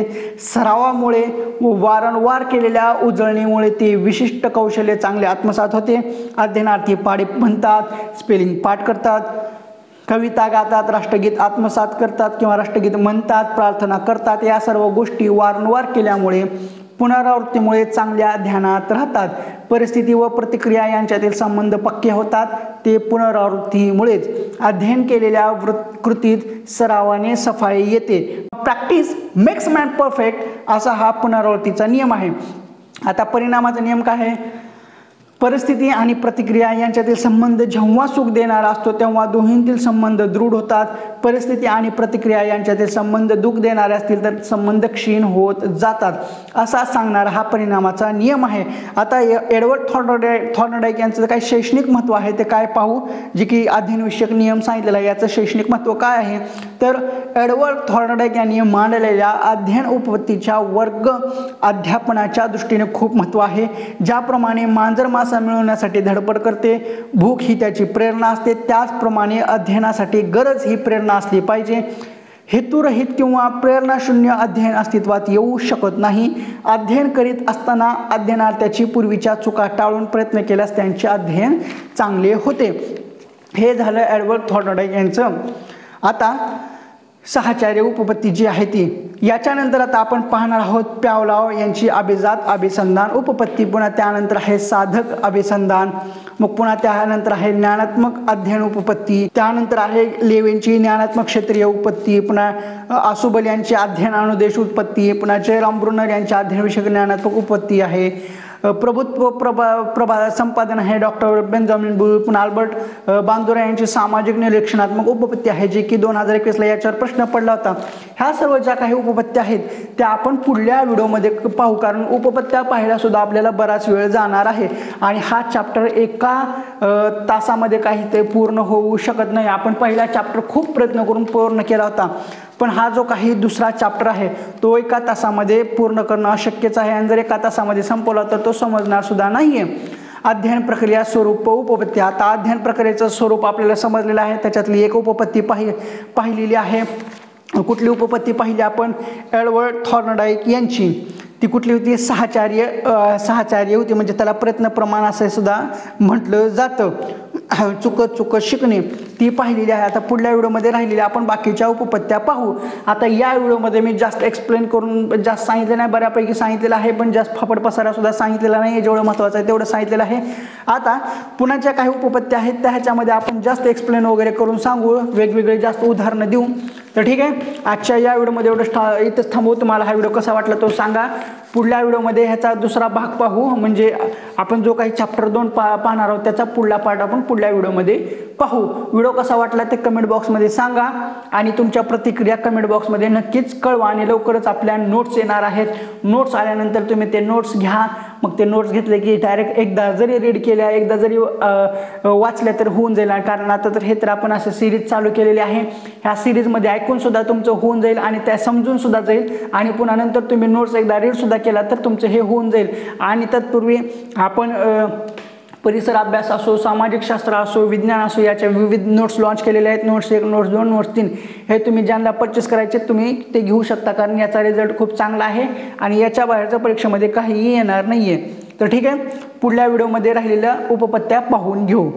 सरावामुळे व वारंवार केलेल्या उजळणीमुळे ते विशिष्ट कौशल्य चांगले आत्मसात होते. अध्ययनार्थी पाढे म्हणतात, स्पेलिंग पाठ करतात, कविता गातात, राष्ट्रगीत आत्मसात करतात किंवा राष्ट्रगीत म्हणतात, प्रार्थना करतात. या सर्व गोष्टी वारंवार केल्यामुळे पुनरावृत्तीमुळे चांगल्या ध्यानात राहतात. परिस्थिती व प्रतिक्रिया यांच्यातील संबंध पक्के होतात. ते पुनरावृत्तीमुळेच. अध्ययन केलेल्या कृतीत सरावाने सफाई येते. प्रॅक्टिस मेक्स मॅन परफेक्ट असा हा पुनरावृत्तीचा नियम आहे. आता परिणामाचा नियम काय आहे? परिस्थिती आणि प्रतिक्रिया यांच्यातील संबंध जेव्हा सुख देणारा असतो तेव्हा दोन्हींतील संबंध दृढ होतात. परिस्थिती आणि प्रतिक्रिया यांच्यातील संबंध दुःख देणारे असतील तर संबंध क्षीण होत जातात, असा सांगणारा हा परिणामाचा नियम आहे. आता एडवर्ड थॉर्नडाईक यांचं काही शैक्षणिक महत्त्व आहे ते काय पाहू, जे की अध्ययनविषयक नियम सांगितलेला आहे. याचं शैक्षणिक महत्त्व काय आहे तर एडवर्ड थॉर्नडाईक यांनी मांडलेल्या अध्ययन उपपत्तीच्या वर्ग अध्यापनाच्या दृष्टीने खूप महत्त्व आहे. ज्याप्रमाणे मांजर मासा मिळवण्यासाठी धडपड करते, भूक ही त्याची प्रेरणा असते, त्याचप्रमाणे अध्ययनासाठी गरज ही प्रेरणा असली पाहिजे. हेतुरहित किंवा प्रेरणाशून्य अध्ययन अस्तित्वात येऊ शकत नाही. अध्ययन करीत असताना अध्ययनार्थ्याची पूर्वीच्या चुका टाळून प्रयत्न केल्यास त्यांचे अध्ययन चांगले होते. हे झालं एडवर्ड थॉर्नडाईक यांचं. आता साहचर्य उपपत्ती जी आहे ती. याच्यानंतर आता आपण पाहणार आहोत प्यावलाव यांची अभिजात अभिसंधान उपपत्ती. पुन्हा त्यानंतर आहे साधक अभिसंधान. मग पुन्हा त्यानंतर आहे ज्ञानात्मक अध्ययन उपपत्ती. त्यानंतर आहे लेवेंची ज्ञानात्मक क्षेत्रीय उपपत्ती. पुन्हा आसुबल यांची अध्ययन अनुदेश उत्पत्ती. पुन्हा जयराम ब्रुनर यांची अध्ययनविषयक ज्ञानात्मक उपपत्ती आहे. प्रभुत्व प्रभा संपादन आहे डॉक्टर बेंजामिन बुल. पुन्हा अल्बर्ट बांदुरा यांची सामाजिक निरीक्षणात्मक उपपत्ती आहे, जे की 2021ला याच्यावर प्रश्न पडला होता. ह्या सर्व ज्या काही उपपत्त्या आहेत त्या आपण पुढल्या व्हिडिओमध्ये पाहू, कारण उपपत्त्या पाहायला सुद्धा आपल्याला बराच वेळ जाणार आहे आणि हा चॅप्टर एका तासामध्ये काही ते पूर्ण होऊ शकत नाही. आपण पहिला चॅप्टर खूप प्रयत्न करून पूर्ण केला होता, पण हा जो काही दुसरा चॅप्टर आहे तो एका तासामध्ये पूर्ण करणं अशक्यच आहे आणि जर एका तासामध्ये संपवला तर तो समजणार सुद्धा नाहीये. अध्ययन प्रक्रिया स्वरूप उपपत्ती. आता अध्ययन प्रक्रियेचं स्वरूप आपल्याला समजलेलं आहे. त्याच्यातली एक उपपत्ती पाहिलेली आहे. कुठली उपपत्ती पाहिली आपण? एडवर्ड थॉर्नडाईक यांची. ती कुठली होती? सहाचार्य होती, म्हणजे त्याला प्रयत्न प्रमाण असं सुद्धा म्हटलं जातं. चुकत शिकणे ती पाहिलेली आहे. आता पुढल्या व्हिडिओमध्ये राहिलेल्या आपण बाकीच्या उपपत्त्या पाहू. आता या व्हिडिओमध्ये मी जास्त एक्सप्लेन करून जास्त सांगितलं नाही, बऱ्यापैकी सांगितलेलं आहे, पण जास्त फापड पसारा सुद्धा सांगितलेला नाही. जेवढं महत्त्वाचं आहे तेवढं सांगितलेलं आहे. आता पुन्हा ज्या काही उपपत्त्या आहेत त्या ह्याच्यामध्ये आपण जास्त एक्सप्लेन वगैरे करून सांगू, वेगवेगळे जास्त उदाहरणं देऊ. तर ठीक आहे, आजच्या या व्हिडिओमध्ये इथंच थांबवू. तुम्हाला हा व्हिडिओ कसा वाटला तो सांगा. पुढल्या व्हिडिओमध्ये ह्याचा दुसरा भाग पाहू, म्हणजे आपण जो काही चॅप्टर 2 पाहणार आहोत त्याचा पुढला पार्ट आपण पुढल्या व्हिडिओमध्ये पाहू. व्हिडिओ कसा वाटला ते कमेंट बॉक्समध्ये सांगा आणि तुमच्या प्रतिक्रिया कमेंट बॉक्समध्ये नक्कीच कळवा. आणि लवकरच आपल्या नोट्स येणार आहेत. नोट्स आल्यानंतर तुम्ही ते नोट्स घ्या. मग ते नोट्स घेतले की डायरेक्ट एकदा जरी रीड केल्या, एकदा जरी वाचल्या तर होऊन जाईल. कारण आता तर हे तर आपण असं सिरीज चालू केलेली आहे. ह्या सिरीजमध्ये ऐकून सुद्धा तुमचं होऊन जाईल आणि त्या समजून सुद्धा जाईल. आणि पुन्हा नंतर तुम्ही नोट्स एकदा रीड सुद्धा केला तर तुमचं हे होऊन जाईल. आणि तत्पूर्वी आपण परिसर अभ्यास असो, सामाजिक शास्त्र असो, विज्ञान असो, याच्या विविध नोट्स लॉन्च केलेले आहेत. नोट्स 1, नोट्स 2, नोट्स 3 हे तुम्ही ज्यांना परचेस करायचे तुम्ही ते घेऊ शकता, कारण याचा रिझल्ट खूप चांगला आहे आणि याच्या बाहेरच्या परीक्षेमध्ये काहीही येणार नाही आहे. तर ठीक आहे, पुढल्या व्हिडिओमध्ये राहिलेल्या उपपत्त्या पाहून घेऊ.